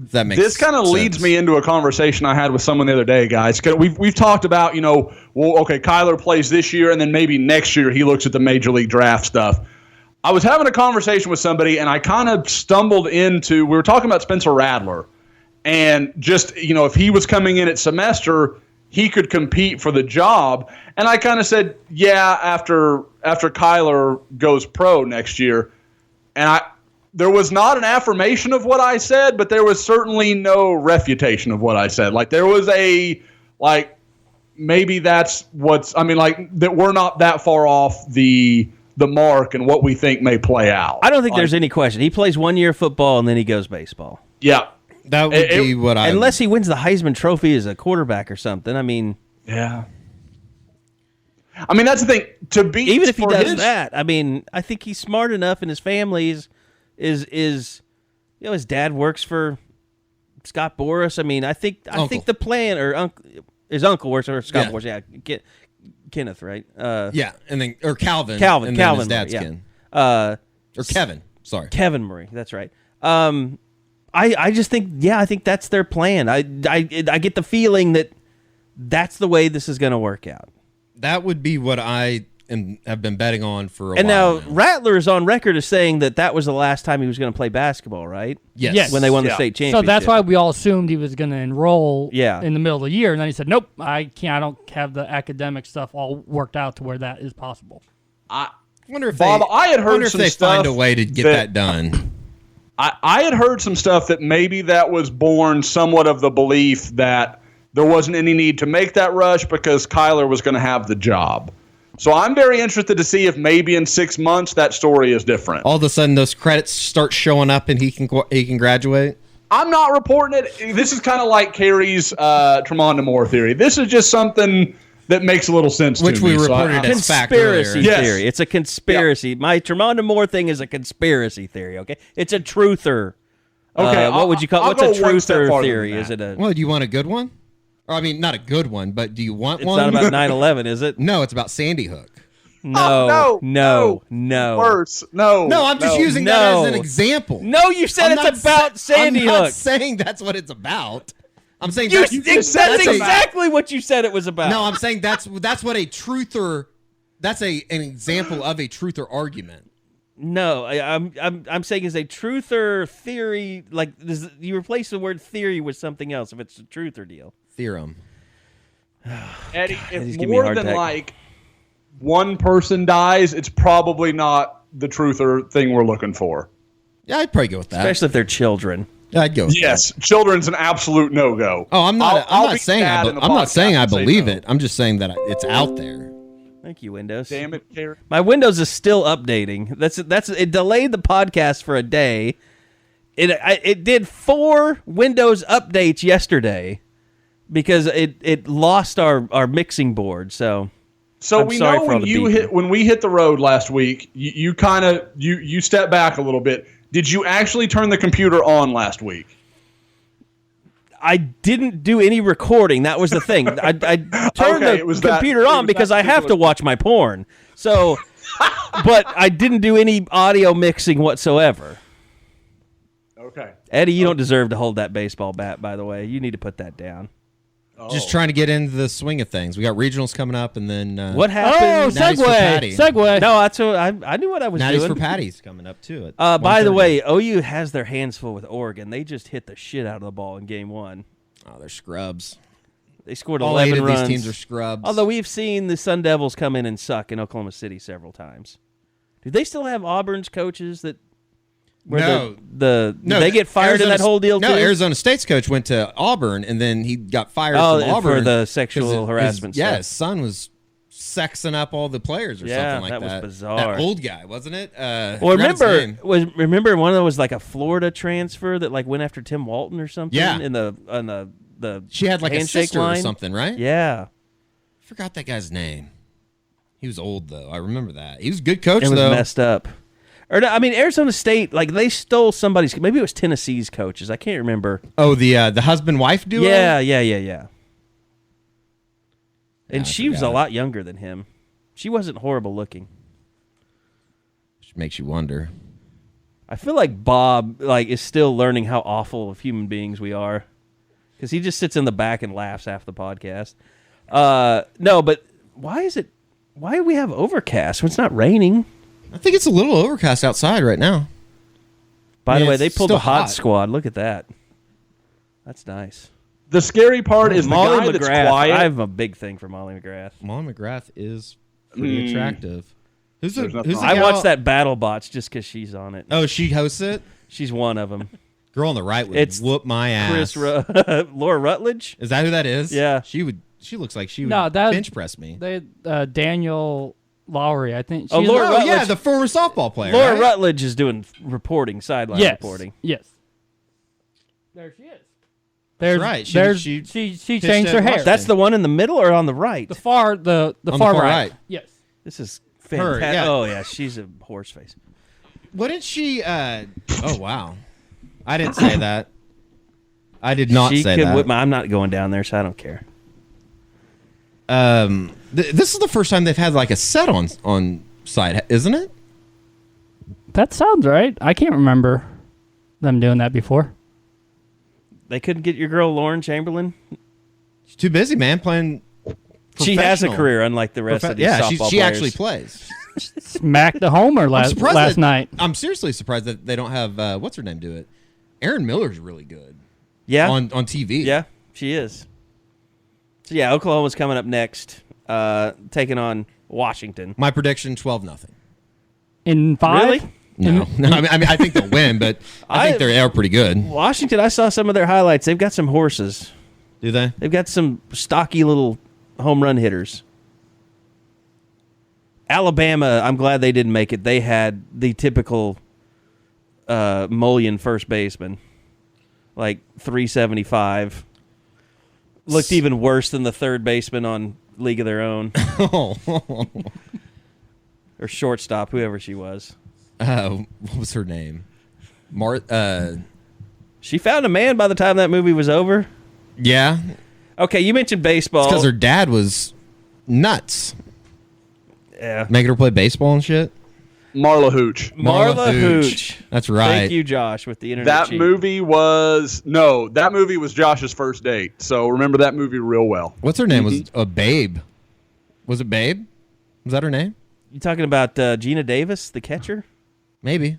If that makes sense. This kind of leads me into a conversation I had with someone the other day, guys. We've talked about, Kyler plays this year and then maybe next year he looks at the major league draft stuff. I was having a conversation with somebody and I kind of stumbled into, we were talking about Spencer Rattler and just, if he was coming in at semester, he could compete for the job. And I kind of said, yeah, after Kyler goes pro next year. And there was not an affirmation of what I said, but there was certainly no refutation of what I said. Like, there was maybe that's that we're not that far off the mark and what we think may play out. I don't think there's any question. He plays 1 year of football and then he goes baseball. Yeah. That would be what I... Unless he wins the Heisman Trophy as a quarterback or something. Yeah. That's the thing. Even if he does that, I think he's smart enough, and his family is his dad works for Scott Boras. I think the plan, or his uncle works for Scott Boras. Yeah, Kenneth, right? And then Calvin. Calvin, and Calvin, then his dad's yeah. kin. Or Kevin. Sorry, Kevin Murray. That's right. I just think, I think that's their plan. I get the feeling that that's the way this is going to work out. That would be what I have been betting on for a while. And now Rattler is on record as saying that was the last time he was going to play basketball, right? Yes. When they won the state championship. So that's why we all assumed he was going to enroll in the middle of the year. And then he said, nope, I can't. I don't have the academic stuff all worked out to where that is possible. I wonder if I had heard some stuff find a way to get that done. I had heard some stuff that maybe that was born somewhat of the belief that there wasn't any need to make that rush because Kyler was going to have the job. So I'm very interested to see if maybe in 6 months that story is different. All of a sudden those credits start showing up and he can graduate. I'm not reporting it. This is kind of like Carey's Tramonda Moore theory. This is just something that makes a little sense Which to me. we reported as fact earlier. Conspiracy theory. It's a conspiracy. My Tramonda Moore thing is a conspiracy theory, okay? It's a truther. Okay, what would you call I'll what's a go one step truther farther theory? than Is it a Well, do you want a good one? Or not a good one, but do you want It's one? not about 9/11, is it? No, it's about Sandy Hook. No. Worse. No. No, I'm just using that as an example. No, you said it's about Sandy Hook. I'm not saying that's what it's about. I'm saying That's that's exactly what you said it was about. No, I'm saying that's what a truther. That's an example of a truther argument. No, I'm saying is a truther theory. Like you replace the word theory with something else if it's a truther deal. Theorem. Eddie, he's if giving me a more hard than time. like one person dies, it's probably not the truth or thing we're looking for. Yeah, I'd probably go with that. Especially if they're children. Yeah, I'd go with Yes, children's an absolute no-go. Oh, I'm not saying I say believe no. it. I'm just saying that it's out there. Thank you, Windows. Damn it, Carey. My Windows is still updating. It delayed the podcast for a day. It did 4 Windows updates yesterday because it lost our mixing board. So we know when we hit the road last week, you kind of you step back a little bit. Did you actually turn the computer on last week? I didn't do any recording. That was the thing. I turned the computer on because I have to watch my porn. So, but I didn't do any audio mixing whatsoever. Okay. Eddie, you don't deserve to hold that baseball bat, by the way. You need to put that down. Just trying to get into the swing of things. We got regionals coming up, and then what happened? Segue. No, that's what I knew what I was Natty's doing. for Patty's coming up too. By the way, OU has their hands full with Oregon. They just hit the shit out of the ball in game 1. Oh, they're scrubs. They scored All 11 8 of runs. these teams are scrubs. Although we've seen the Sun Devils come in and suck in Oklahoma City several times. Do they still have Auburn's coaches that? No, they get fired in that whole deal too? No, Arizona State's coach went to Auburn, and then he got fired from Auburn for the sexual harassment. Yeah, his son was sexing up all the players or something like that. That was bizarre. That old guy, wasn't it? Well, remember one of them was like a Florida transfer that like went after Tim Walton or something. Yeah. in the she had like a sister line or something, right? Yeah, I forgot that guy's name. He was old though. I remember that. He was a good coach it was though. Messed up. Or I mean, Arizona State, like they stole somebody's. Maybe it was Tennessee's coaches. I can't remember. Oh, the husband-wife duo. Yeah. And she was a lot younger than him. She wasn't horrible looking. Which makes you wonder. I feel like Bob is still learning how awful of human beings we are, because he just sits in the back and laughs half the podcast. No, but why do we have overcast when it's not raining? I think it's a little overcast outside right now. By the way, they it's pulled the still hot hot. squad. Look at that. That's nice. The scary part is Molly the guy that's McGrath. quiet. I have a big thing for Molly McGrath. Molly McGrath is pretty attractive. Who's the I gal- watched that Battle Bots just because she's on it. Oh, she hosts it? She's one of them. Girl on the right would It's whoop my ass. Laura Rutledge. Is that who that is? Yeah. She looks like she would No, that's- bench press me. Daniel Lowry, I think. Oh, Laura Rutledge. yeah, the former softball player. Laura right? Rutledge is doing reporting, sideline reporting. Yes. There she is. There's, right. She pitched changed at her hair. Washington. That's the one in the middle or on the right? the far On the far far right. right. Yes. This is fantastic. Her, yeah. Oh, yeah, she's a horse face. What did she oh wow. I didn't say that. I did not She say could that. whip I'm not going down there, so I don't care. This is the first time they've had like a set on site, isn't it? That sounds right. I can't remember them doing that before. They couldn't get your girl Lauren Chamberlain? She's too busy, man, playing. She has a professional. career, unlike the rest of these Yeah, softball she players. actually plays. Smacked the homer last night. I'm seriously surprised that they don't have what's her name do it. Aaron Miller's really good. Yeah. On TV. Yeah, she is. So, yeah, Oklahoma's coming up next, taking on Washington. My prediction: 12-0. In 5? Really? No, I mean I think they'll win, but I think they are pretty good. Washington, I saw some of their highlights. They've got some horses. Do they? They've got some stocky little home run hitters. Alabama, I'm glad they didn't make it. They had the typical mullion first baseman, like 375. Looked even worse than the third baseman on League of Their Own. Or shortstop, whoever she was. What was her name? She found a man by the time that movie was over. Yeah. Okay, you mentioned baseball. Because her dad was nuts. Yeah. Making her play baseball and shit. Marla Hooch. Marla Hooch. That's right. Thank you, Josh, with the internet That cheat. movie was Josh's first date. So remember that movie real well. What's her name? Was Babe? Was it Babe? Was that her name? You talking about Gina Davis, the catcher? Maybe.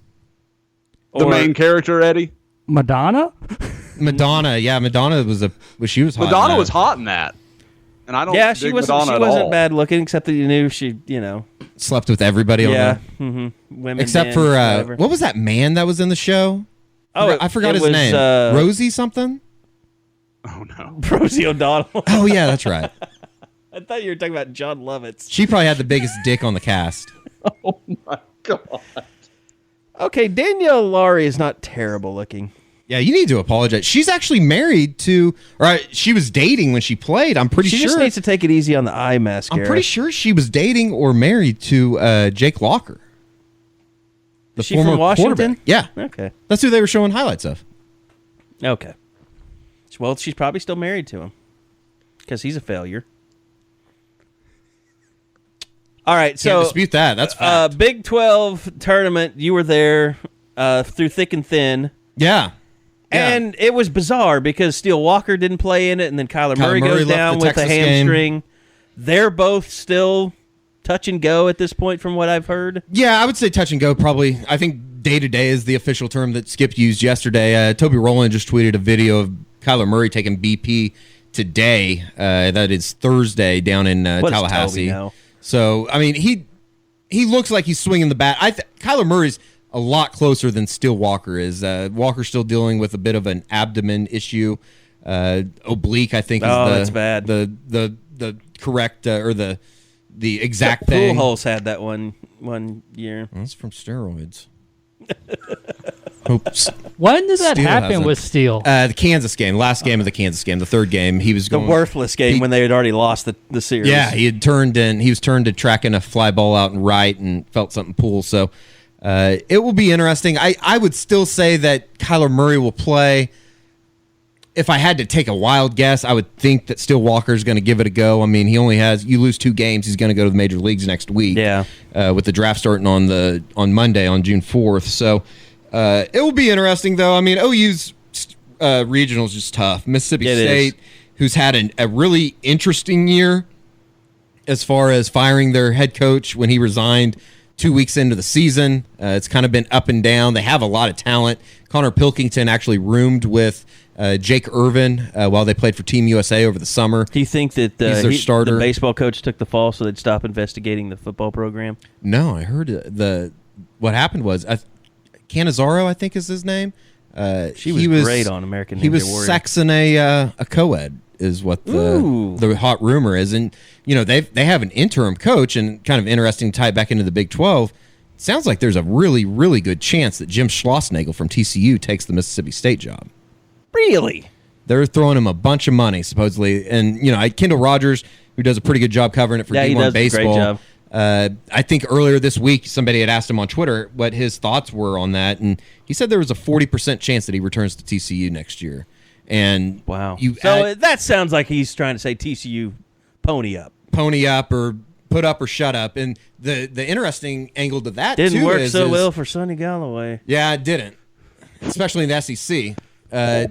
The main character, Eddie. Madonna? Madonna. Yeah, Madonna was hot. Madonna in was that. hot in that. and I don't. Yeah, she dig wasn't. Madonna She at wasn't all. bad looking, except that you knew she, Slept with everybody on yeah, there. women. Except for what was that man that was in the show? I forgot his name. Rosie something. Oh no, Rosie O'Donnell. Oh yeah, that's right. I thought you were talking about John Lovitz. She probably had the biggest dick on the cast. oh my god. Okay, Danielle Laurie is not terrible looking. Yeah, you need to apologize. She's actually married to, or she was dating when she played. I'm pretty She sure. just needs to take it easy on the eye mascara. I'm pretty sure she was dating or married to Jake Locker. The Is she from Washington? Yeah. Okay. That's who they were showing highlights of. Okay. Well, she's probably still married to him because he's a failure. All right, so Can't dispute that. That's fact. Big 12 tournament. You were there through thick and thin. Yeah. And it was bizarre because Steele Walker didn't play in it, and then Kyler Murray goes left down the with a Texas hamstring. game. They're both still touch and go at this point, from what I've heard. Yeah, I would say touch and go probably. I think day-to-day is the official term that Skip used yesterday. Toby Rowland just tweeted a video of Kyler Murray taking BP today. That is Thursday down in What does Tallahassee. Toby know? So, I mean, he looks like he's swinging the bat. Kyler Murray's a lot closer than Steele Walker is. Walker's still dealing with a bit of an abdomen issue. Oblique, I think, is that's bad. the correct or the exact thing. Pujols had that one year. That's from steroids. Oops. When did that Steele happen hasn't. with Steele? The Kansas game, last game of the Kansas game, the third game. He was The going worthless game when they had already lost the series. Yeah, he was turned to tracking a fly ball out and right and felt something pull. So it will be interesting. I would still say that Kyler Murray will play. If I had to take a wild guess, I would think that Steele Walker's going to give it a go. I mean, you lose 2 games, he's going to go to the major leagues next week. Yeah. With the draft starting on Monday, on June 4th. So it will be interesting, though. I mean, OU's regional is just tough. Mississippi State, who's had a really interesting year as far as firing their head coach when he resigned 2 weeks into the season. It's kind of been up and down. They have a lot of talent. Connor Pilkington actually roomed with Jake Irvin while they played for Team USA over the summer. Do you think that He's their starter. the baseball coach took the fall so they'd stop investigating the football program? No, I heard what happened was Cannizzaro, I think is his name. He was great on American Ninja He was Warrior. sexing a co-ed is what the hot rumor is. And, they have an interim coach, and kind of interesting to tie it back into the Big 12. Sounds like there's a really, really good chance that Jim Schlossnagle from TCU takes the Mississippi State job. Really? They're throwing him a bunch of money, supposedly. And, Kendall Rogers, who does a pretty good job covering it for he D1 does Baseball. a great job. I think earlier this week, somebody had asked him on Twitter what his thoughts were on that, and he said there was a 40% chance that he returns to TCU next year. And wow. That sounds like he's trying to say TCU pony up. Pony up or put up or shut up. And the interesting angle to that Didn't too work is, so well for Sonny Galloway. Yeah, it didn't, especially in the SEC.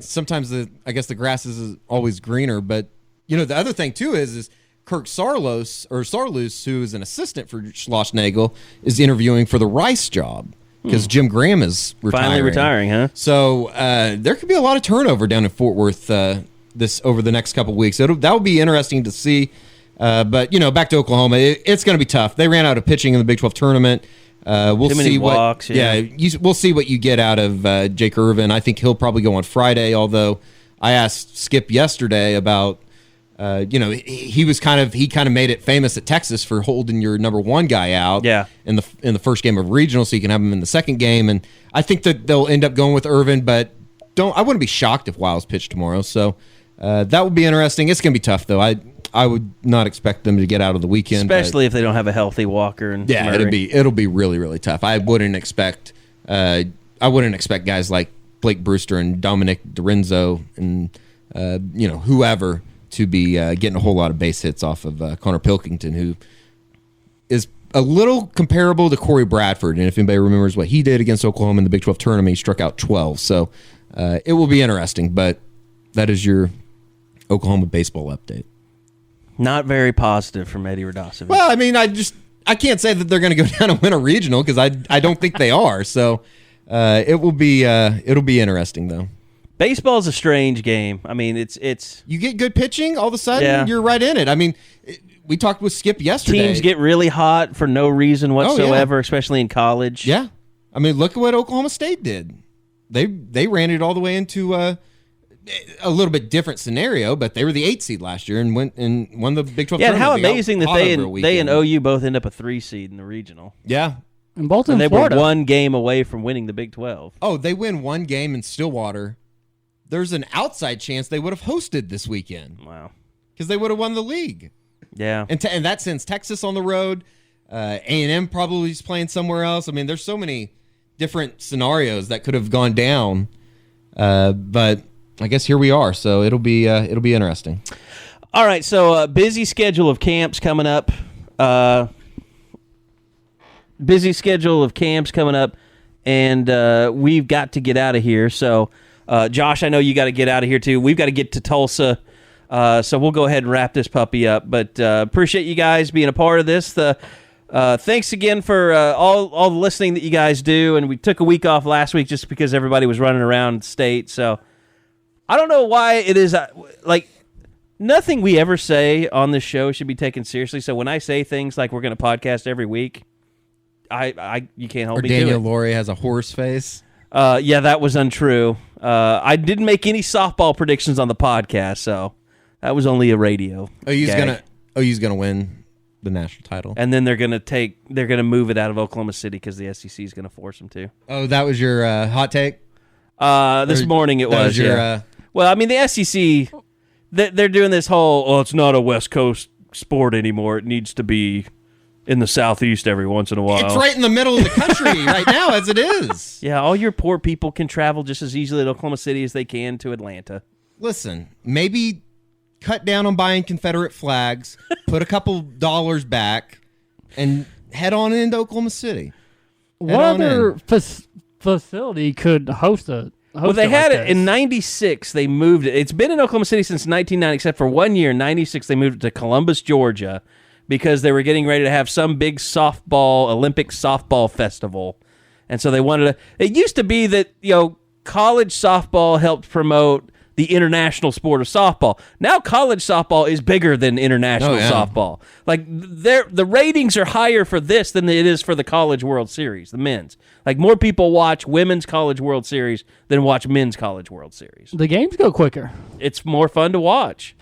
Sometimes I guess the grass is always greener, but the other thing too is Kirk Sarloos, who is an assistant for Schlossnagle, is interviewing for the Rice job because Jim Graham is Finally retiring, huh? So there could be a lot of turnover down in Fort Worth over the next couple of weeks. That will be interesting to see. But back to Oklahoma, it's going to be tough. They ran out of pitching in the Big 12 tournament. We'll Too many see walks, we'll see what you get out of Jake Irvin. I think he'll probably go on Friday. Although I asked Skip yesterday about, he kind of made it famous at Texas for holding your number 1 guy out. Yeah. In the first game of regional, so you can have him in the second game. And I think that they'll end up going with Irvin, but I wouldn't be shocked if Wiles pitched tomorrow. So that would be interesting. It's going to be tough though. I would not expect them to get out of the weekend, especially if they don't have a healthy Walker and Murray. It'll be really, really tough. I wouldn't expect guys like Blake Brewster and Dominic DiRenzo and whoever to be getting a whole lot of base hits off of Connor Pilkington, who is a little comparable to Corey Bradford. And if anybody remembers what he did against Oklahoma in the Big 12 tournament, he struck out 12. So it will be interesting. But that is your Oklahoma baseball update. Not very positive from Eddie Radosevich. Well, I mean, I can't say that they're going to go down and win a regional because I don't think they are. So it'll be interesting though. Baseball's a strange game. I mean, it's you get good pitching, all of a sudden you're right in it. I mean, we talked with Skip yesterday. Teams get really hot for no reason whatsoever, especially in college. Yeah. I mean, look at what Oklahoma State did. They ran it all the way into a little bit different scenario, but they were the 8th seed last year and won the Big 12 tournament. Yeah, how amazing that they and OU both end up a 3 seed in the regional. Yeah. And both in they Florida. were 1 game away from winning the Big 12. Oh, they win 1 game in Stillwater. There's an outside chance they would have hosted this weekend. Wow. Because they would have won the league. Yeah. And that sends Texas on the road. A&M probably is playing somewhere else. I mean, there's so many different scenarios that could have gone down. But I guess here we are, so it'll be interesting. All right, so busy schedule of camps coming up. And we've got to get out of here. So, Josh, I know you got to get out of here too. We've got to get to Tulsa. So we'll go ahead and wrap this puppy up. But appreciate you guys being a part of this. Thanks again for all the listening that you guys do. And we took a week off last week just because everybody was running around the state. So I don't know why it is nothing we ever say on this show should be taken seriously. So when I say things like we're going to podcast every week, you can't hold me to it. Daniel Laurie has a horse face. Yeah, that was untrue. I didn't make any softball predictions on the podcast, so that was only a radio. OU's gonna win the national title, and then they're gonna move it out of Oklahoma City because the SEC is gonna force them to. Oh, that was your hot take. This morning it was. Yeah. Well, I mean the SEC, they're doing this whole it's not a West Coast sport anymore. It needs to be in the Southeast every once in a while. It's right in the middle of the country right now, as it is. Yeah, all your poor people can travel just as easily to Oklahoma City as they can to Atlanta. Listen, maybe cut down on buying Confederate flags, put a couple dollars back, and head on into Oklahoma City. What other facility could host a... Well, they had it in 96. They moved it. It's been in Oklahoma City since 1990, except for 1 year. In 96, they moved it to Columbus, Georgia, because they were getting ready to have some big Olympic softball festival. And so they wanted to... It used to be that, college softball helped promote the international sport of softball. Now college softball is bigger than international softball. Like, the ratings are higher for this than it is for the College World Series, the men's. Like, more people watch women's College World Series than watch men's College World Series. The games go quicker. It's more fun to watch.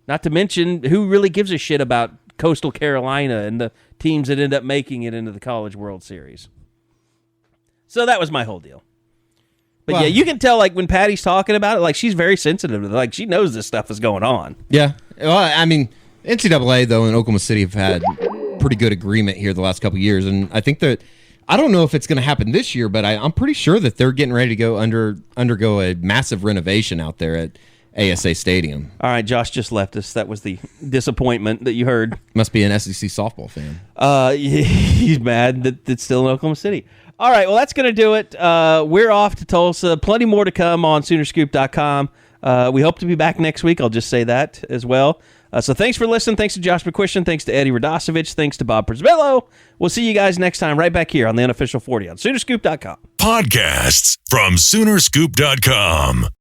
Not to mention, who really gives a shit about Coastal Carolina and the teams that end up making it into the College World Series? So that was my whole deal. But yeah, you can tell, like, when Patty's talking about it, like, she's very sensitive to it. Like, she knows this stuff is going on. Yeah. Well, I mean, NCAA, though, and Oklahoma City have had pretty good agreement here the last couple of years. And I think that, I don't know if it's going to happen this year, but I'm pretty sure that they're getting ready to go undergo a massive renovation out there at ASA Stadium. All right, Josh just left us. That was the disappointment that you heard. Must be an SEC softball fan. He's mad that it's still in Oklahoma City. All right, well, that's going to do it. We're off to Tulsa. Plenty more to come on Soonerscoop.com. We hope to be back next week. I'll just say that as well. So thanks for listening. Thanks to Josh McCuistion. Thanks to Eddie Radosevich. Thanks to Bob Przybylo. We'll see you guys next time right back here on the Unofficial 40 on Soonerscoop.com. Podcasts from Soonerscoop.com.